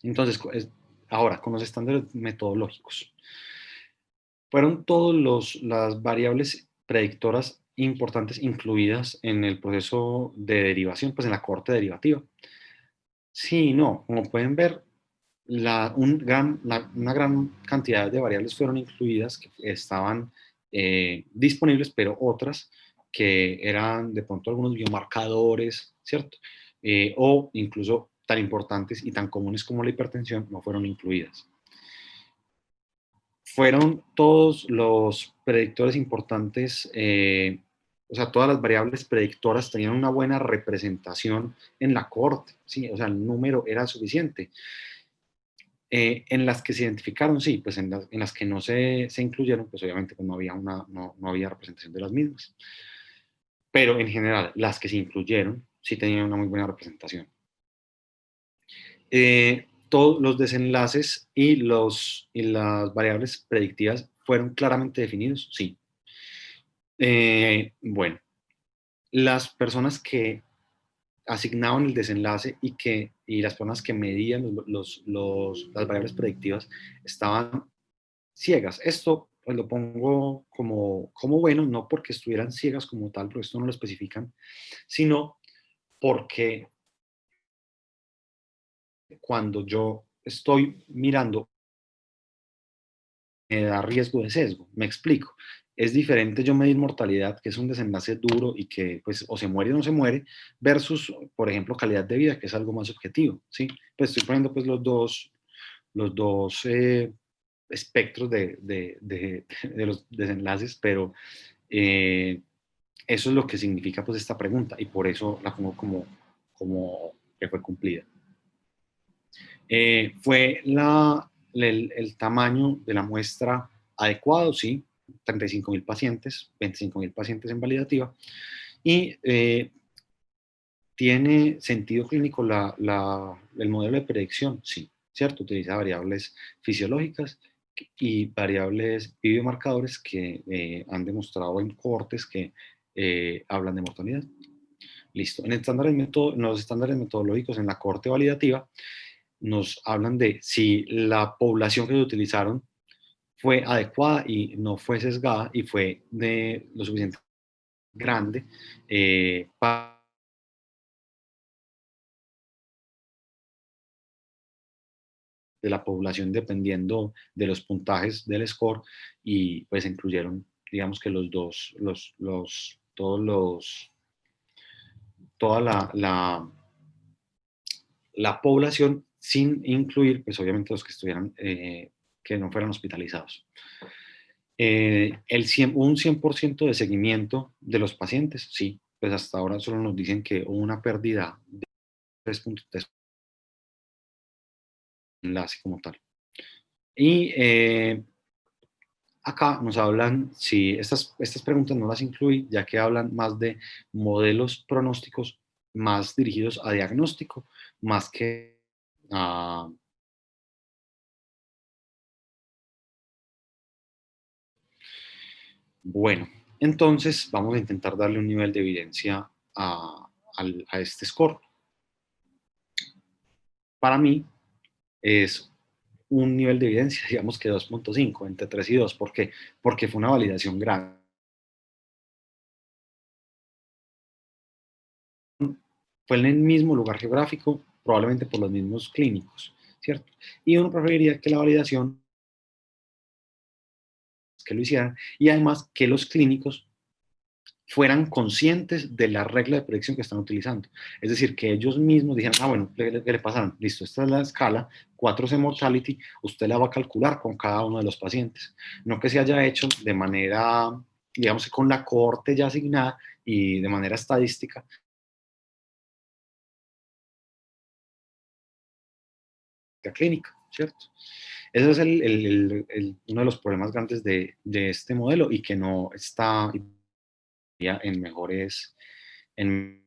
Entonces, ahora, con los estándares metodológicos, fueron todas las variables predictoras importantes incluidas en el proceso de derivación, pues en la cohorte derivativa. Sí, no, como pueden ver, una gran cantidad de variables fueron incluidas que estaban disponibles, pero otras que eran de pronto algunos biomarcadores, ¿cierto? O incluso tan importantes y tan comunes como la hipertensión no fueron incluidas. Fueron todos los predictores importantes, o sea, todas las variables predictoras tenían una buena representación en la cohorte, ¿sí? O sea, el número era suficiente. En las que se identificaron, sí, pues en las que no se incluyeron, pues obviamente pues no había representación de las mismas. Pero en general, las que se incluyeron sí tenían una muy buena representación. Todos los desenlaces y las variables predictivas fueron claramente definidos, sí. Bueno, las personas que asignaban el desenlace y las personas que medían las variables predictivas estaban ciegas. Esto pues lo pongo como bueno, no porque estuvieran ciegas como tal, porque esto no lo especifican, sino porque cuando yo estoy mirando me da riesgo de sesgo. Me explico. Es diferente yo medir mortalidad, que es un desenlace duro y que pues o se muere o no se muere, versus, por ejemplo, calidad de vida, que es algo más objetivo, ¿sí? Pues estoy poniendo pues los dos espectros de los desenlaces, pero eso es lo que significa pues esta pregunta, y por eso la pongo como que fue cumplida. ¿Fue el tamaño de la muestra adecuado? Sí, 35.000 pacientes, 25.000 pacientes en validativa. Y ¿tiene sentido clínico el modelo de predicción? Sí, ¿cierto? Utiliza variables fisiológicas y variables y biomarcadores que han demostrado en cohortes que hablan de mortalidad. Listo. En los estándares metodológicos en la cohorte validativa nos hablan de si la población que se utilizaron fue adecuada y no fue sesgada y fue de lo suficiente grande para de la población dependiendo de los puntajes del score y pues incluyeron, digamos que los dos, toda la población sin incluir, pues obviamente los que estuvieran, que no fueran hospitalizados. Un 100% de seguimiento de los pacientes, sí, pues hasta ahora solo nos dicen que hubo una pérdida de 3.3 enlace como tal. Y acá nos hablan, si estas preguntas no las incluí, ya que hablan más de modelos pronósticos más dirigidos a diagnóstico, más que a... Bueno, entonces vamos a intentar darle un nivel de evidencia a este score. Para mí es un nivel de evidencia, digamos que 2.5, entre 3 y 2. ¿Por qué? Porque fue una validación grande. Fue en el mismo lugar geográfico, probablemente por los mismos clínicos, ¿cierto? Y uno preferiría que la validación, que lo hicieran, y además que los clínicos fueran conscientes de la regla de predicción que están utilizando. Es decir, que ellos mismos dijeran, ah, bueno, ¿qué le pasaron? Listo, esta es la escala, 4C mortality, usted la va a calcular con cada uno de los pacientes. No que se haya hecho de manera, digamos, con la cohorte ya asignada y de manera estadística, clínica, ¿cierto? Ese es uno de los problemas grandes de este modelo y que no está en mejores, en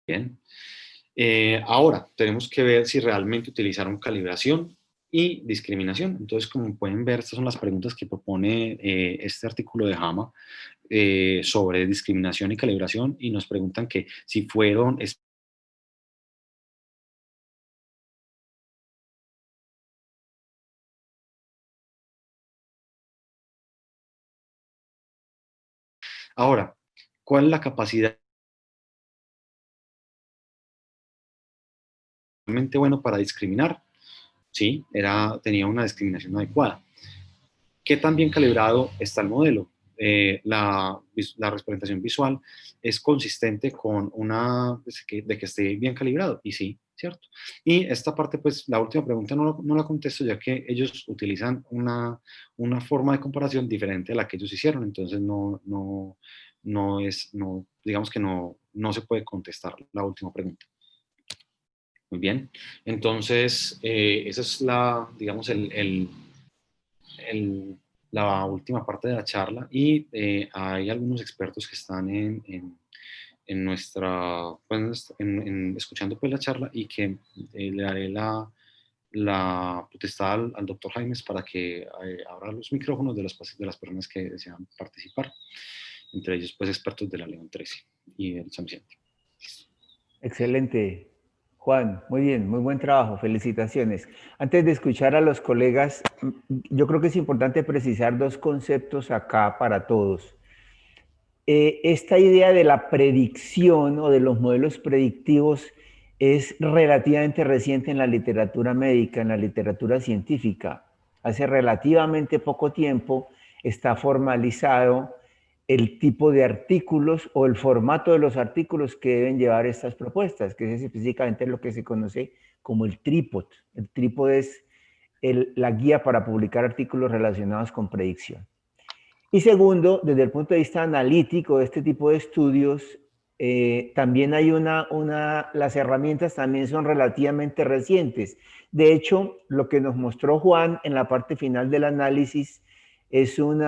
bien. Ahora, tenemos que ver si realmente utilizaron calibración y discriminación. Entonces, como pueden ver, estas son las preguntas que propone este artículo de JAMA sobre discriminación y calibración y nos preguntan que si fueron... Ahora, ¿cuál es la capacidad realmente bueno para discriminar? Sí, tenía una discriminación adecuada. ¿Qué tan bien calibrado está el modelo? La representación visual es consistente con de que esté bien calibrado, y sí, ¿cierto? Y esta parte, pues la última pregunta no la contesto, ya que ellos utilizan una forma de comparación diferente a la que ellos hicieron, entonces digamos que no se puede contestar la última pregunta. Muy bien, entonces esa es digamos, el, la última parte de la charla y hay algunos expertos que están en nuestra, pues, escuchando pues la charla y que le daré la potestad al doctor Jaimes para que abra los micrófonos de las personas que desean participar, entre ellos pues expertos de la León 13 y del San Vicente. Excelente, Juan, muy bien, muy buen trabajo, felicitaciones. Antes de escuchar a los colegas, yo creo que es importante precisar dos conceptos acá para todos. Esta idea de la predicción o de los modelos predictivos es relativamente reciente en la literatura médica, en la literatura científica. Hace relativamente poco tiempo está formalizado el tipo de artículos o el formato de los artículos que deben llevar estas propuestas, que es específicamente lo que se conoce como el trípod. El trípod es la guía para publicar artículos relacionados con predicción. Y segundo, desde el punto de vista analítico de este tipo de estudios, también hay las herramientas también son relativamente recientes. De hecho, lo que nos mostró Juan en la parte final del análisis es un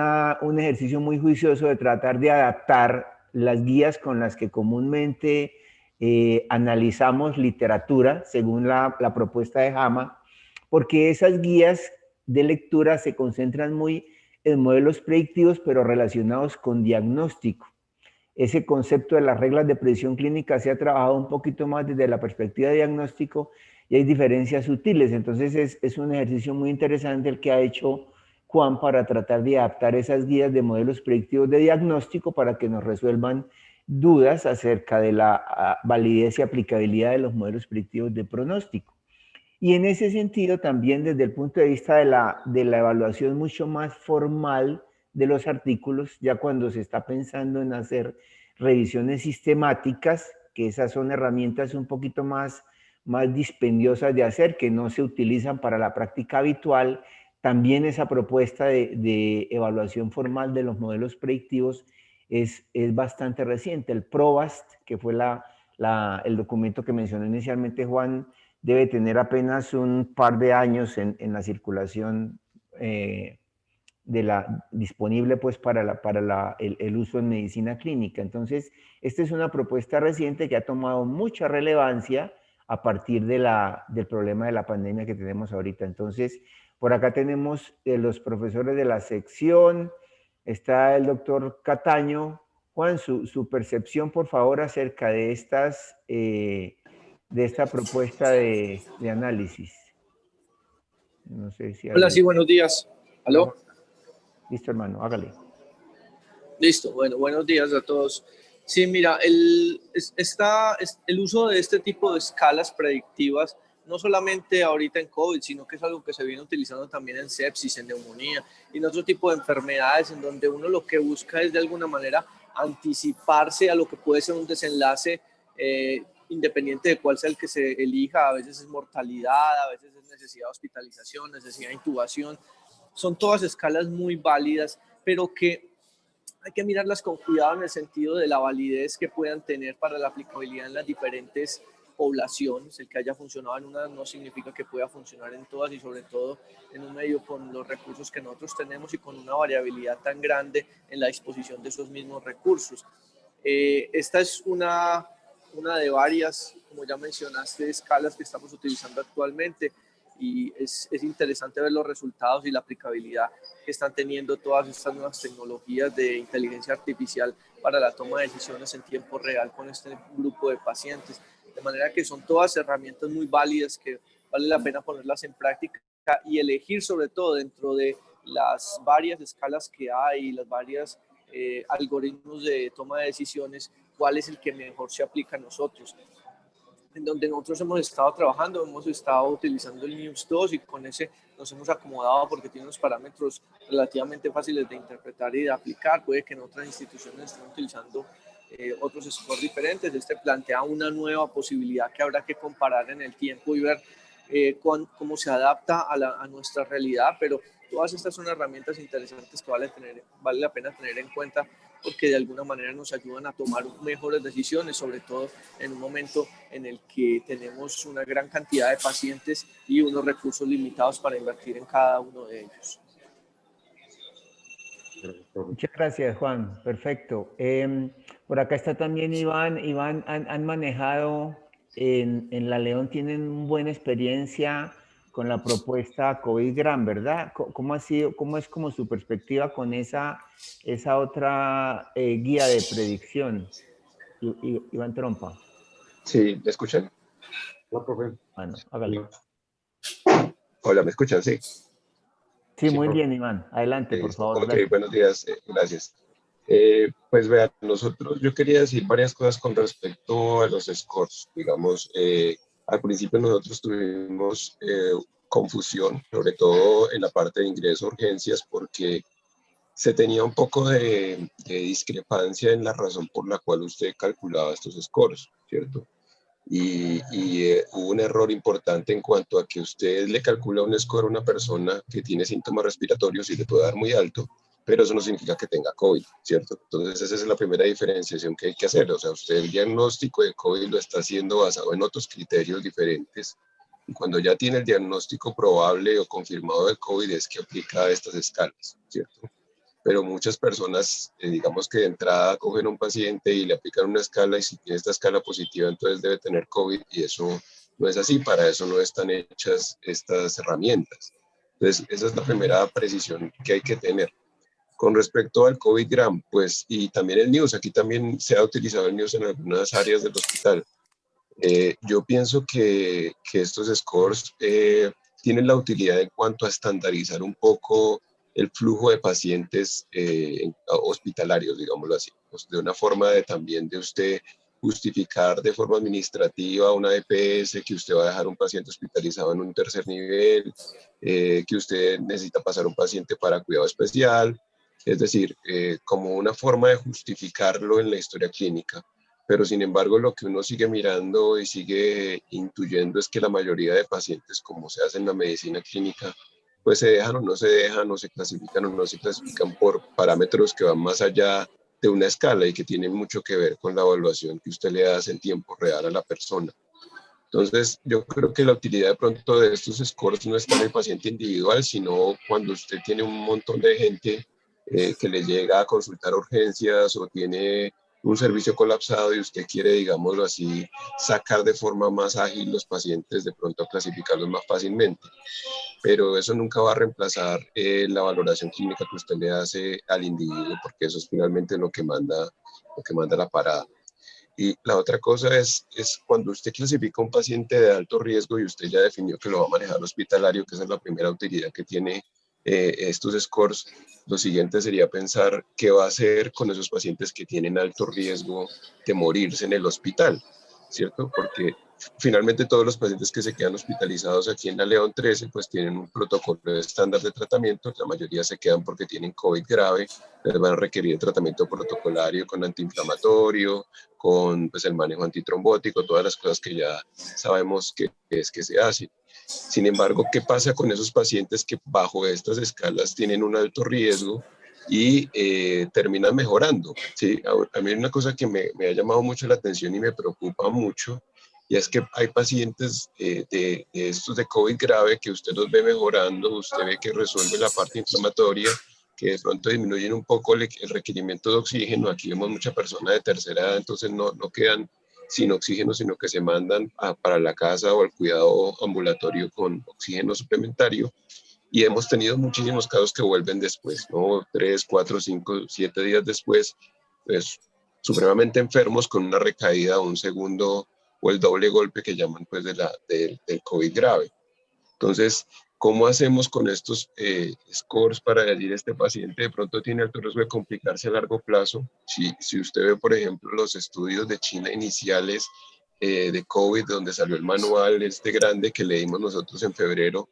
ejercicio muy juicioso de tratar de adaptar las guías con las que comúnmente analizamos literatura, según la propuesta de JAMA, porque esas guías de lectura se concentran muy en modelos predictivos, pero relacionados con diagnóstico. Ese concepto de las reglas de predicción clínica se ha trabajado un poquito más desde la perspectiva de diagnóstico y hay diferencias sutiles. Entonces es un ejercicio muy interesante el que ha hecho Juan para tratar de adaptar esas guías de modelos predictivos de diagnóstico para que nos resuelvan dudas acerca de la validez y aplicabilidad de los modelos predictivos de pronóstico. Y en ese sentido, también desde el punto de vista de la evaluación mucho más formal de los artículos, ya cuando se está pensando en hacer revisiones sistemáticas, que esas son herramientas un poquito más dispendiosas de hacer, que no se utilizan para la práctica habitual, también esa propuesta de evaluación formal de los modelos predictivos es bastante reciente. El PROVAST, que fue el documento que mencionó inicialmente Juan, debe tener apenas un par de años en la circulación disponible pues para el uso en medicina clínica. Entonces, esta es una propuesta reciente que ha tomado mucha relevancia a partir del problema de la pandemia que tenemos ahorita. Entonces, por acá tenemos los profesores de la sección, está el doctor Cataño. Juan, su percepción, por favor, acerca de esta propuesta de análisis. No sé si Hola, sí, buenos días. ¿Aló? Listo, hermano, hágale. Listo, bueno, buenos días a todos. Sí, mira, el uso de este tipo de escalas predictivas, no solamente ahorita en COVID, sino que es algo que se viene utilizando también en sepsis, en neumonía y en otro tipo de enfermedades en donde uno lo que busca es de alguna manera anticiparse a lo que puede ser un desenlace independiente de cuál sea el que se elija. A veces es mortalidad, a veces es necesidad de hospitalización, necesidad de intubación. Son todas escalas muy válidas, pero que hay que mirarlas con cuidado en el sentido de la validez que puedan tener para la aplicabilidad en las diferentes poblaciones. El que haya funcionado en una no significa que pueda funcionar en todas, y sobre todo en un medio con los recursos que nosotros tenemos y con una variabilidad tan grande en la disposición de esos mismos recursos. Esta es una de varias, como ya mencionaste, escalas que estamos utilizando actualmente, y es interesante ver los resultados y la aplicabilidad que están teniendo todas estas nuevas tecnologías de inteligencia artificial para la toma de decisiones en tiempo real con este grupo de pacientes. De manera que son todas herramientas muy válidas que vale la pena ponerlas en práctica y elegir, sobre todo dentro de las varias escalas que hay, las varias algoritmos de toma de decisiones, cuál es el que mejor se aplica a nosotros. En donde nosotros hemos estado trabajando, hemos estado utilizando el NIMS 2 y con ese nos hemos acomodado porque tiene unos parámetros relativamente fáciles de interpretar y de aplicar. Puede que en otras instituciones estén utilizando otros scores diferentes. Este plantea una nueva posibilidad que habrá que comparar en el tiempo y ver cómo se adapta a nuestra realidad, pero todas estas son herramientas interesantes que vale la pena tener en cuenta, porque de alguna manera nos ayudan a tomar mejores decisiones, sobre todo en un momento en el que tenemos una gran cantidad de pacientes y unos recursos limitados para invertir en cada uno de ellos. Muchas gracias, Juan. Perfecto. Por acá está también Iván. Iván, han manejado en La León, tienen una buena experiencia con la propuesta COVID-GRAM, ¿verdad? ¿Cómo ha sido, cómo es como su perspectiva con esa otra guía de predicción? Iván Trompa. Sí, ¿me escuchan? Hola, profe. Bueno, hágale. Hola, ¿me escuchan? Sí. Sí, muy bien, Iván. Adelante, por favor. Ok, buenos días, gracias. Pues vean, yo quería decir varias cosas con respecto a los scores. Digamos, al principio nosotros tuvimos confusión, sobre todo en la parte de ingreso a urgencias, porque se tenía un poco de discrepancia en la razón por la cual usted calculaba estos scores, ¿cierto? Y hubo un error importante en cuanto a que usted le calcula un score a una persona que tiene síntomas respiratorios y le puede dar muy alto, pero eso no significa que tenga COVID, ¿cierto? Entonces esa es la primera diferenciación que hay que hacer. O sea, usted el diagnóstico de COVID lo está haciendo basado en otros criterios diferentes, y cuando ya tiene el diagnóstico probable o confirmado de COVID es que aplica estas escalas, ¿cierto? Pero muchas personas, digamos que de entrada cogen a un paciente y le aplican una escala, y si tiene esta escala positiva entonces debe tener COVID, y eso no es así. Para eso no están hechas estas herramientas. Entonces esa es la primera precisión que hay que tener. Con respecto al COVID-GRAM, pues, y también el NIWS, aquí también se ha utilizado el NIWS en algunas áreas del hospital. Yo pienso que estos scores tienen la utilidad en cuanto a estandarizar un poco el flujo de pacientes hospitalarios, digámoslo así, pues de una forma de también de usted justificar de forma administrativa una EPS, que usted va a dejar un paciente hospitalizado en un tercer nivel, que usted necesita pasar un paciente para cuidado especial, es decir, como una forma de justificarlo en la historia clínica. Pero sin embargo, lo que uno sigue mirando y sigue intuyendo es que la mayoría de pacientes, como se hace en la medicina clínica, pues se dejan o no se dejan, o se clasifican o no se clasifican por parámetros que van más allá de una escala y que tienen mucho que ver con la evaluación que usted le hace en tiempo real a la persona. Entonces, yo creo que la utilidad de pronto de estos scores no está en el paciente individual, sino cuando usted tiene un montón de gente que le llega a consultar urgencias o tiene un servicio colapsado y usted quiere, digámoslo así, sacar de forma más ágil los pacientes, de pronto clasificarlos más fácilmente. Pero eso nunca va a reemplazar la valoración clínica que usted le hace al individuo, porque eso es finalmente lo que manda la parada. Y la otra cosa es cuando usted clasifica un paciente de alto riesgo y usted ya definió que lo va a manejar hospitalario, que esa es la primera utilidad que tiene estos scores, lo siguiente sería pensar qué va a hacer con esos pacientes que tienen alto riesgo de morirse en el hospital, ¿cierto? Porque finalmente todos los pacientes que se quedan hospitalizados aquí en la León 13 pues tienen un protocolo estándar de tratamiento, la mayoría se quedan porque tienen COVID grave, les van a requerir tratamiento protocolario con antiinflamatorio, con pues, el manejo antitrombótico, todas las cosas que ya sabemos que se hacen. Sin embargo, ¿qué pasa con esos pacientes que bajo estas escalas tienen un alto riesgo y terminan mejorando? ¿Sí? A mí una cosa que me ha llamado mucho la atención y me preocupa mucho, y es que hay pacientes de estos de COVID grave que usted los ve mejorando, usted ve que resuelve la parte inflamatoria, que de pronto disminuyen un poco el requerimiento de oxígeno. Aquí vemos mucha persona de tercera edad, entonces no quedan sin oxígeno, sino que se mandan para la casa o al cuidado ambulatorio con oxígeno suplementario. Y hemos tenido muchísimos casos que vuelven después, ¿no? 3, 4, 5, 7 días después, pues supremamente enfermos con una recaída, un segundo o el doble golpe que llaman pues del COVID grave. Entonces, ¿cómo hacemos con estos scores para decir este paciente de pronto tiene alto riesgo de complicarse a largo plazo? Si usted ve, por ejemplo, los estudios de China iniciales de COVID, donde salió el manual este grande que leímos nosotros en febrero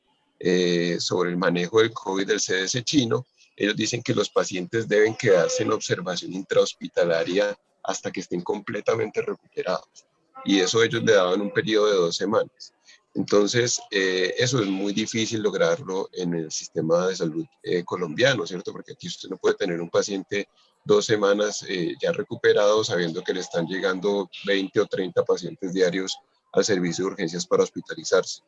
sobre el manejo del COVID del CDC chino, ellos dicen que los pacientes deben quedarse en observación intrahospitalaria hasta que estén completamente recuperados. Y eso ellos le daban un periodo de 2 semanas. Entonces, eso es muy difícil lograrlo en el sistema de salud colombiano, ¿cierto? Porque aquí usted no puede tener un paciente 2 semanas ya recuperado sabiendo que le están llegando 20 o 30 pacientes diarios al servicio de urgencias para hospitalizarse.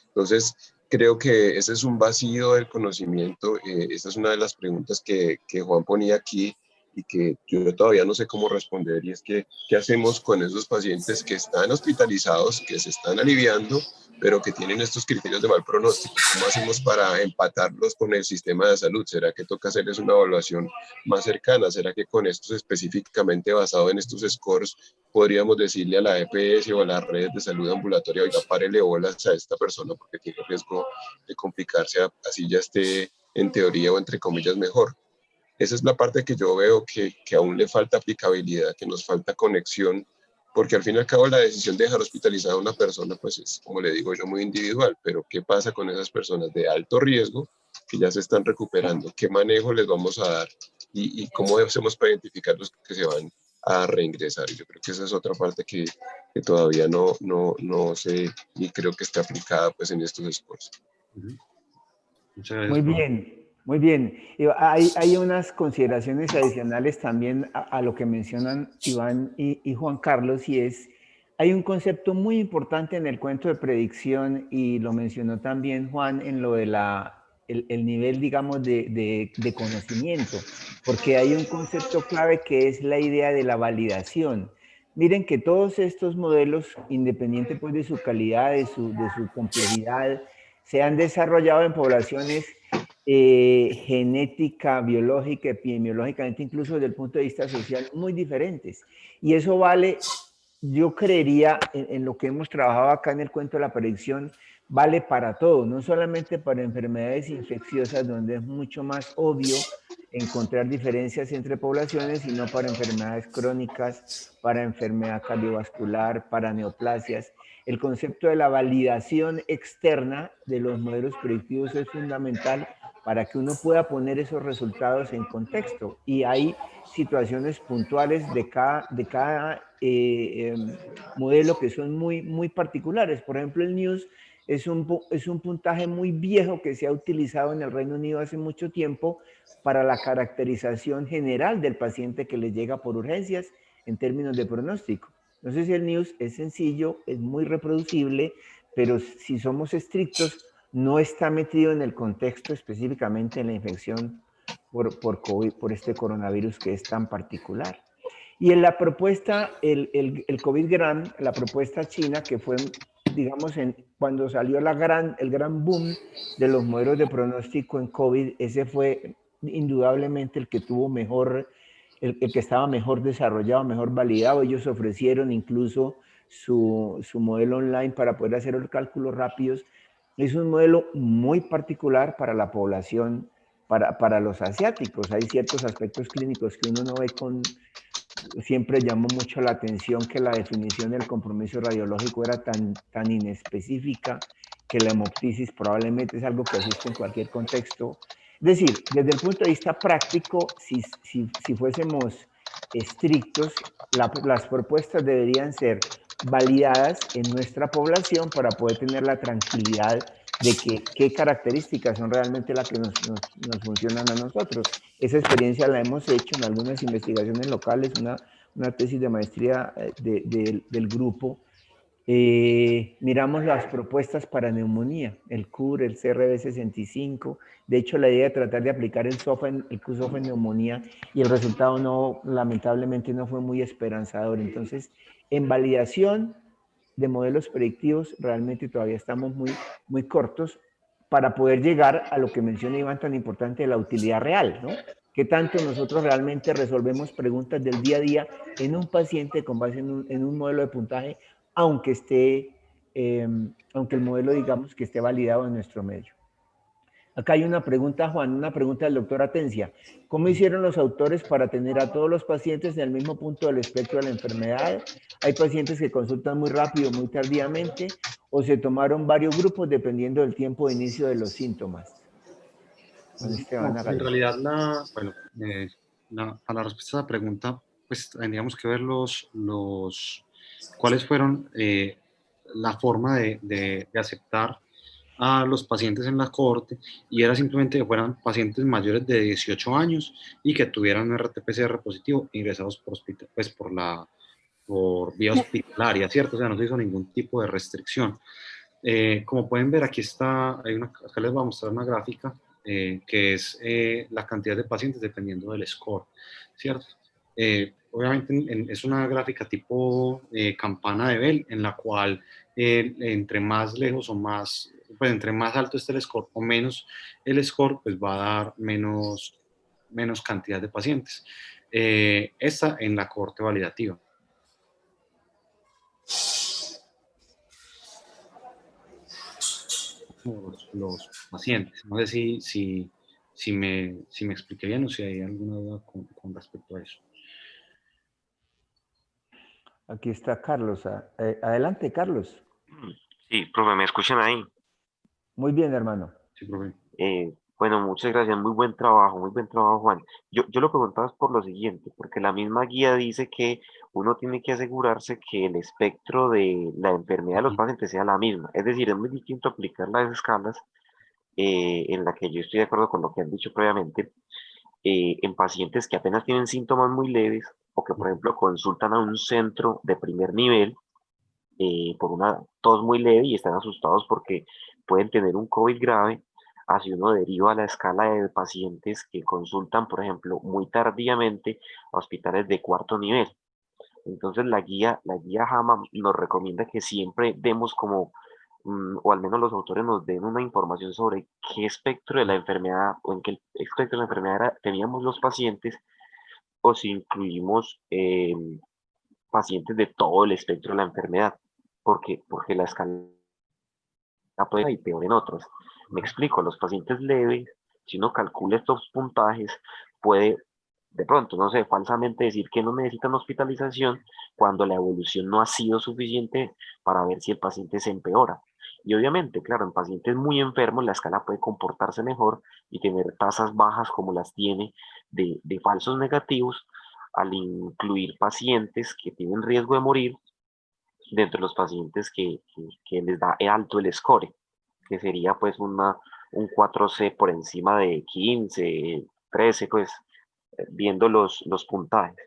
Entonces, creo que ese es un vacío del conocimiento. Esta es una de las preguntas que Juan ponía aquí y que yo todavía no sé cómo responder, y es que, ¿qué hacemos con esos pacientes que están hospitalizados, que se están aliviando, pero que tienen estos criterios de mal pronóstico? ¿Cómo hacemos para empatarlos con el sistema de salud? ¿Será que toca hacerles una evaluación más cercana? ¿Será que con estos específicamente basado en estos scores podríamos decirle a la EPS o a las redes de salud ambulatoria, oiga, párele bolas a esta persona porque tiene riesgo de complicarse, así ya esté en teoría o entre comillas mejor? Esa es la parte que yo veo que aún le falta aplicabilidad, que nos falta conexión, porque al fin y al cabo la decisión de dejar hospitalizada a una persona, pues es, como le digo yo, muy individual, pero ¿qué pasa con esas personas de alto riesgo que ya se están recuperando? ¿Qué manejo les vamos a dar? ¿Y cómo hacemos para identificar los que se van a reingresar? Y yo creo que esa es otra parte que todavía no sé y creo que está aplicada pues en estos esfuerzos. Muchas gracias, Muy Juan. bien, muy bien. Hay unas consideraciones adicionales también a lo que mencionan Iván y Juan Carlos, y es, hay un concepto muy importante en el cuento de predicción, y lo mencionó también Juan en lo de el nivel, digamos, de conocimiento, porque hay un concepto clave que es la idea de la validación. Miren que todos estos modelos, independiente pues de su calidad, de su complejidad, se han desarrollado en poblaciones genética, biológica, epidemiológicamente, incluso desde el punto de vista social, muy diferentes. Y eso vale yo creería en lo que hemos trabajado acá en el cuento de la predicción, vale para todo, no solamente para enfermedades infecciosas, donde es mucho más obvio encontrar diferencias entre poblaciones, sino para enfermedades crónicas, para enfermedad cardiovascular, para neoplasias. El concepto de la validación externa de los modelos predictivos es fundamental para que uno pueda poner esos resultados en contexto. Y hay situaciones puntuales de cada modelo que son muy particulares. Por ejemplo, el News es un puntaje muy viejo que se ha utilizado en el Reino Unido hace mucho tiempo para la caracterización general del paciente que le llega por urgencias en términos de pronóstico. No sé si el News es sencillo, es muy reproducible, pero si somos estrictos, no está metido en el contexto específicamente en la infección por COVID, por este coronavirus que es tan particular. Y en la propuesta, el COVID-GRAM, la propuesta china, que fue, digamos, cuando salió el gran boom de los modelos de pronóstico en COVID, ese fue indudablemente el que tuvo mejor, el que estaba mejor desarrollado, mejor validado. Ellos ofrecieron incluso su modelo online para poder hacer los cálculos rápidos. Es un modelo muy particular para la población, para los asiáticos. Hay ciertos aspectos clínicos que uno no ve siempre llamó mucho la atención que la definición del compromiso radiológico era tan inespecífica que la hemoptisis probablemente es algo que existe en cualquier contexto. Es decir, desde el punto de vista práctico, si fuésemos estrictos, las propuestas deberían ser validadas en nuestra población para poder tener la tranquilidad de qué características son realmente las que nos funcionan a nosotros. Esa experiencia la hemos hecho en algunas investigaciones locales, una tesis de maestría del grupo. Miramos las propuestas para neumonía, el CUR, el CRB65. De hecho, la idea de tratar de aplicar el QSOF en neumonía y el resultado lamentablemente no fue muy esperanzador. Entonces, en validación de modelos predictivos, realmente todavía estamos muy cortos para poder llegar a lo que menciona Iván tan importante de la utilidad real, ¿no? ¿Qué tanto nosotros realmente resolvemos preguntas del día a día en un paciente con base en un modelo de puntaje, aunque aunque el modelo, digamos, que esté validado en nuestro medio? Acá hay una pregunta, Juan, una pregunta del doctor Atencia. ¿Cómo hicieron los autores para tener a todos los pacientes en el mismo punto del espectro de la enfermedad? ¿Hay pacientes que consultan muy rápido, muy tardíamente? ¿O se tomaron varios grupos dependiendo del tiempo de inicio de los síntomas? Juan Esteban, No, en hágale. realidad, para la respuesta a esa pregunta, pues tendríamos que ver cuáles fueron la forma de aceptar a los pacientes en la cohorte, y era simplemente que fueran pacientes mayores de 18 años y que tuvieran un RT-PCR positivo ingresados por hospital, pues por vía hospitalaria, ¿cierto? O sea, no se hizo ningún tipo de restricción. Como pueden ver, acá les voy a mostrar una gráfica que es la cantidad de pacientes dependiendo del score, ¿cierto? Obviamente es una gráfica tipo campana de Bell, en la cual entre más lejos o más, pues entre más alto esté el score o menos el score, pues va a dar menos cantidad de pacientes. Esta en la cohorte validativa. Los pacientes. No sé si me expliqué bien o si hay alguna duda con respecto a eso. Aquí está Carlos. Adelante, Carlos. Sí, profe, ¿me escuchan ahí? Muy bien, hermano. Sí, profe. Bueno, muchas gracias, muy buen trabajo, Juan. Yo lo preguntaba es por lo siguiente, porque la misma guía dice que uno tiene que asegurarse que el espectro de la enfermedad de los pacientes sea la misma. Es decir, es muy distinto aplicar las escalas, en la que yo estoy de acuerdo con lo que han dicho previamente, en pacientes que apenas tienen síntomas muy leves o que, por ejemplo, consultan a un centro de primer nivel por una tos muy leve y están asustados porque pueden tener un COVID grave, así uno deriva a la escala de pacientes que consultan, por ejemplo, muy tardíamente a hospitales de cuarto nivel. Entonces la guía JAMA nos recomienda que siempre demos como, o al menos los autores nos den una información sobre qué espectro de la enfermedad o en qué espectro de la enfermedad teníamos los pacientes, o si incluimos pacientes de todo el espectro de la enfermedad, porque la escala puede ir peor en otros. Me explico, los pacientes leves, si uno calcula estos puntajes, puede de pronto, no sé, falsamente decir que no necesitan hospitalización cuando la evolución no ha sido suficiente para ver si el paciente se empeora. Y obviamente, claro, en pacientes muy enfermos la escala puede comportarse mejor y tener tasas bajas como las tiene de falsos negativos al incluir pacientes que tienen riesgo de morir dentro de los pacientes que les da alto el score, que sería pues un 4C por encima de 15, 13, pues viendo los puntajes.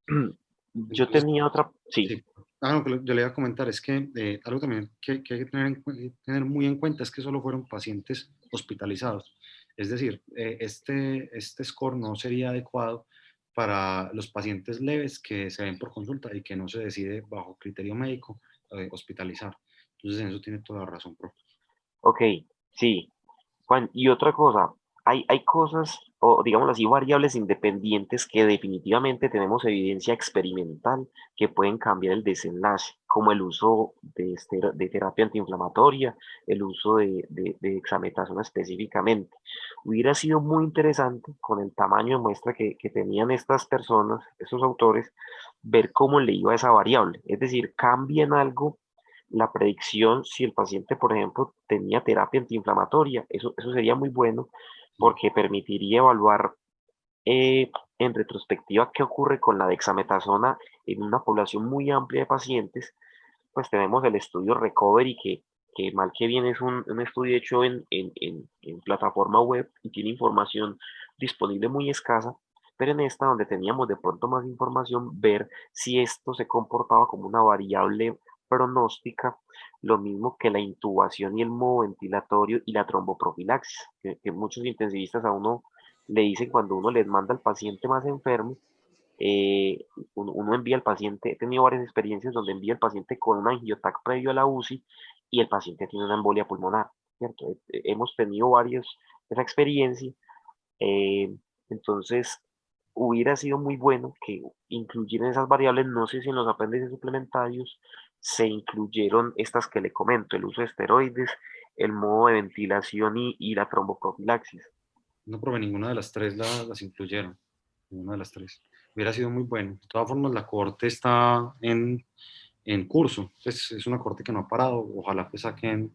Yo Entonces, tenía otra, sí. sí. Algo que yo le iba a comentar es que algo también que hay que tener muy en cuenta es que solo fueron pacientes hospitalizados. Es decir, este score no sería adecuado para los pacientes leves que se ven por consulta y que no se decide bajo criterio médico hospitalizar. Entonces, en eso tiene toda la razón, profe. Ok, sí. Juan, y otra cosa, hay cosas, o digámoslo así, variables independientes que definitivamente tenemos evidencia experimental que pueden cambiar el desenlace, como el uso de terapia antiinflamatoria, el uso de dexametasona específicamente. Hubiera sido muy interesante, con el tamaño de muestra que tenían estas personas, estos autores, ver cómo le iba a esa variable. Es decir, cambia en algo la predicción si el paciente, por ejemplo, tenía terapia antiinflamatoria. Eso sería muy bueno porque permitiría evaluar en retrospectiva qué ocurre con la dexametasona en una población muy amplia de pacientes. Pues tenemos el estudio Recovery que mal que bien es un estudio hecho en plataforma web y tiene información disponible muy escasa, pero en esta donde teníamos de pronto más información, ver si esto se comportaba como una variable pronóstica, lo mismo que la intubación y el modo ventilatorio y la tromboprofilaxis, que muchos intensivistas a uno le dicen cuando uno les manda al paciente más enfermo, uno envía al paciente, he tenido varias experiencias donde envía al paciente con un angiotac previo a la UCI y el paciente tiene una embolia pulmonar, ¿cierto? Hemos tenido varios esa experiencia, eh, entonces hubiera sido muy bueno que incluyeran esas variables, no sé si en los apéndices suplementarios se incluyeron estas que le comento, el uso de esteroides, el modo de ventilación y la tromboprofilaxis. No, profe, ninguna de las tres las incluyeron. Ninguna de las tres. Hubiera sido muy bueno. De todas formas, la corte está en curso. Es una corte que no ha parado. Ojalá pues saquen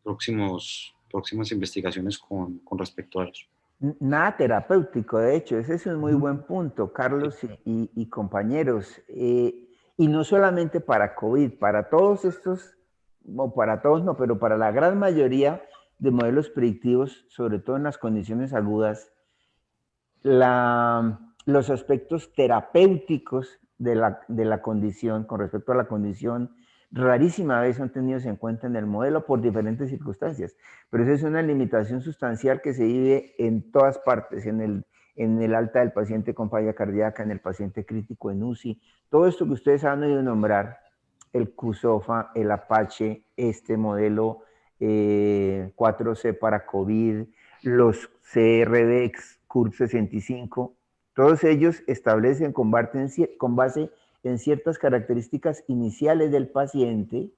próximas investigaciones con respecto a eso. Nada terapéutico, de hecho, ese es un muy Ujú. buen punto, Carlos y compañeros. Y no solamente para COVID, para todos estos, o para todos no, pero para la gran mayoría de modelos predictivos, sobre todo en las condiciones agudas, los aspectos terapéuticos de la condición, con respecto a la condición, rarísima vez son tenidos en cuenta en el modelo por diferentes circunstancias. Pero esa es una limitación sustancial que se vive en todas partes, en el alta del paciente con falla cardíaca, en el paciente crítico, en UCI. Todo esto que ustedes han oído nombrar, el CUSOFA, el Apache, este modelo 4C para COVID, los CRDEX, CURT65, todos ellos establecen con base en ciertas características iniciales del paciente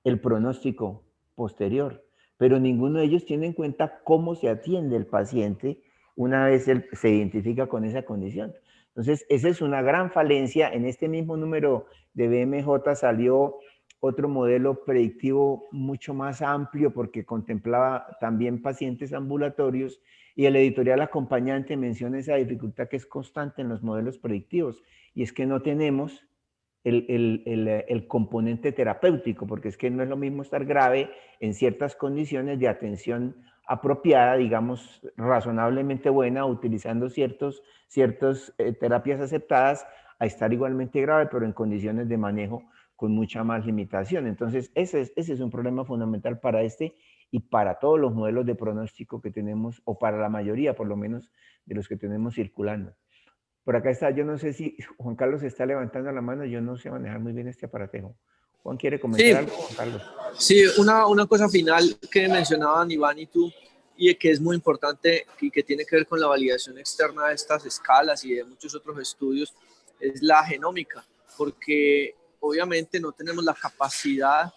el pronóstico posterior, pero ninguno de ellos tiene en cuenta cómo se atiende el paciente una vez se identifica con esa condición. Entonces, esa es una gran falencia. En este mismo número de BMJ salió otro modelo predictivo mucho más amplio porque contemplaba también pacientes ambulatorios y el editorial acompañante menciona esa dificultad que es constante en los modelos predictivos y es que no tenemos el componente terapéutico, porque es que no es lo mismo estar grave en ciertas condiciones de atención apropiada, digamos, razonablemente buena, utilizando ciertas terapias aceptadas, a estar igualmente grave, pero en condiciones de manejo con mucha más limitación. Entonces, ese es un problema fundamental para este y para todos los modelos de pronóstico que tenemos, o para la mayoría, por lo menos, de los que tenemos circulando. Por acá está, yo no sé si Juan Carlos está levantando la mano, yo no sé manejar muy bien este aparatejo. Juan, ¿quiere comentar Sí, algo, Juan Carlos? sí, una cosa final que mencionaban Iván y tú, y que es muy importante y que tiene que ver con la validación externa de estas escalas y de muchos otros estudios, es la genómica. porque obviamente no tenemos la capacidad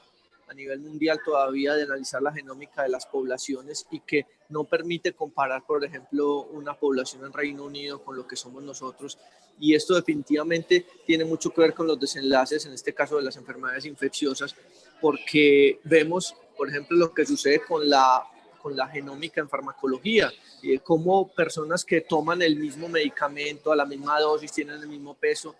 a nivel mundial todavía de analizar la genómica de las poblaciones y que no permite comparar, por ejemplo, una población en Reino Unido con lo que somos nosotros. Y esto definitivamente tiene mucho que ver con los desenlaces, en este caso de las enfermedades infecciosas, porque vemos, por ejemplo, lo que sucede con la genómica en farmacología, cómo personas que toman el mismo medicamento a la misma dosis, tienen el mismo peso,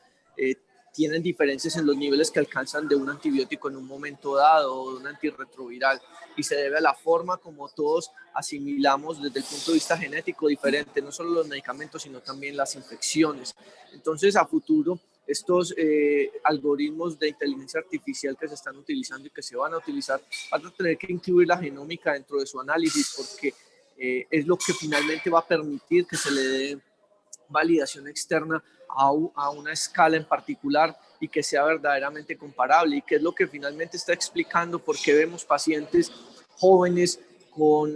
tienen diferencias en los niveles que alcanzan de un antibiótico en un momento dado o de un antirretroviral, y se debe a la forma como todos asimilamos desde el punto de vista genético diferente, no solo los medicamentos, sino también las infecciones. Entonces, a futuro, estos algoritmos de inteligencia artificial que se están utilizando y que se van a utilizar, van a tener que incluir la genómica dentro de su análisis, porque es lo que finalmente va a permitir que se le dé validación externa a una escala en particular y que sea verdaderamente comparable, y que es lo que finalmente está explicando por qué vemos pacientes jóvenes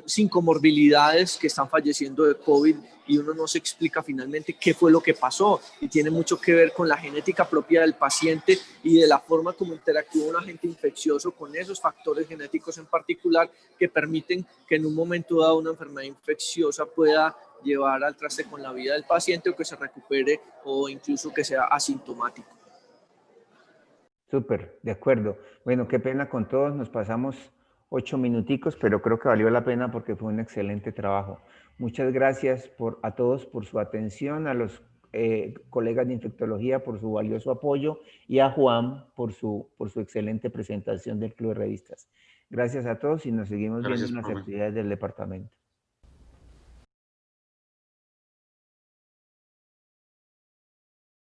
sin comorbilidades que están falleciendo de COVID y uno no se explica finalmente qué fue lo que pasó, y tiene mucho que ver con la genética propia del paciente y de la forma como interactúa un agente infeccioso con esos factores genéticos en particular que permiten que en un momento dado una enfermedad infecciosa pueda llevar al traste con la vida del paciente o que se recupere o incluso que sea asintomático. Súper, de acuerdo. Bueno, qué pena con todos, nos pasamos 8 minuticos, pero creo que valió la pena porque fue un excelente trabajo. Muchas gracias a todos por su atención, a los colegas de infectología por su valioso apoyo y a Juan por su excelente presentación del Club de Revistas. Gracias a todos y nos seguimos viendo en las actividades del departamento.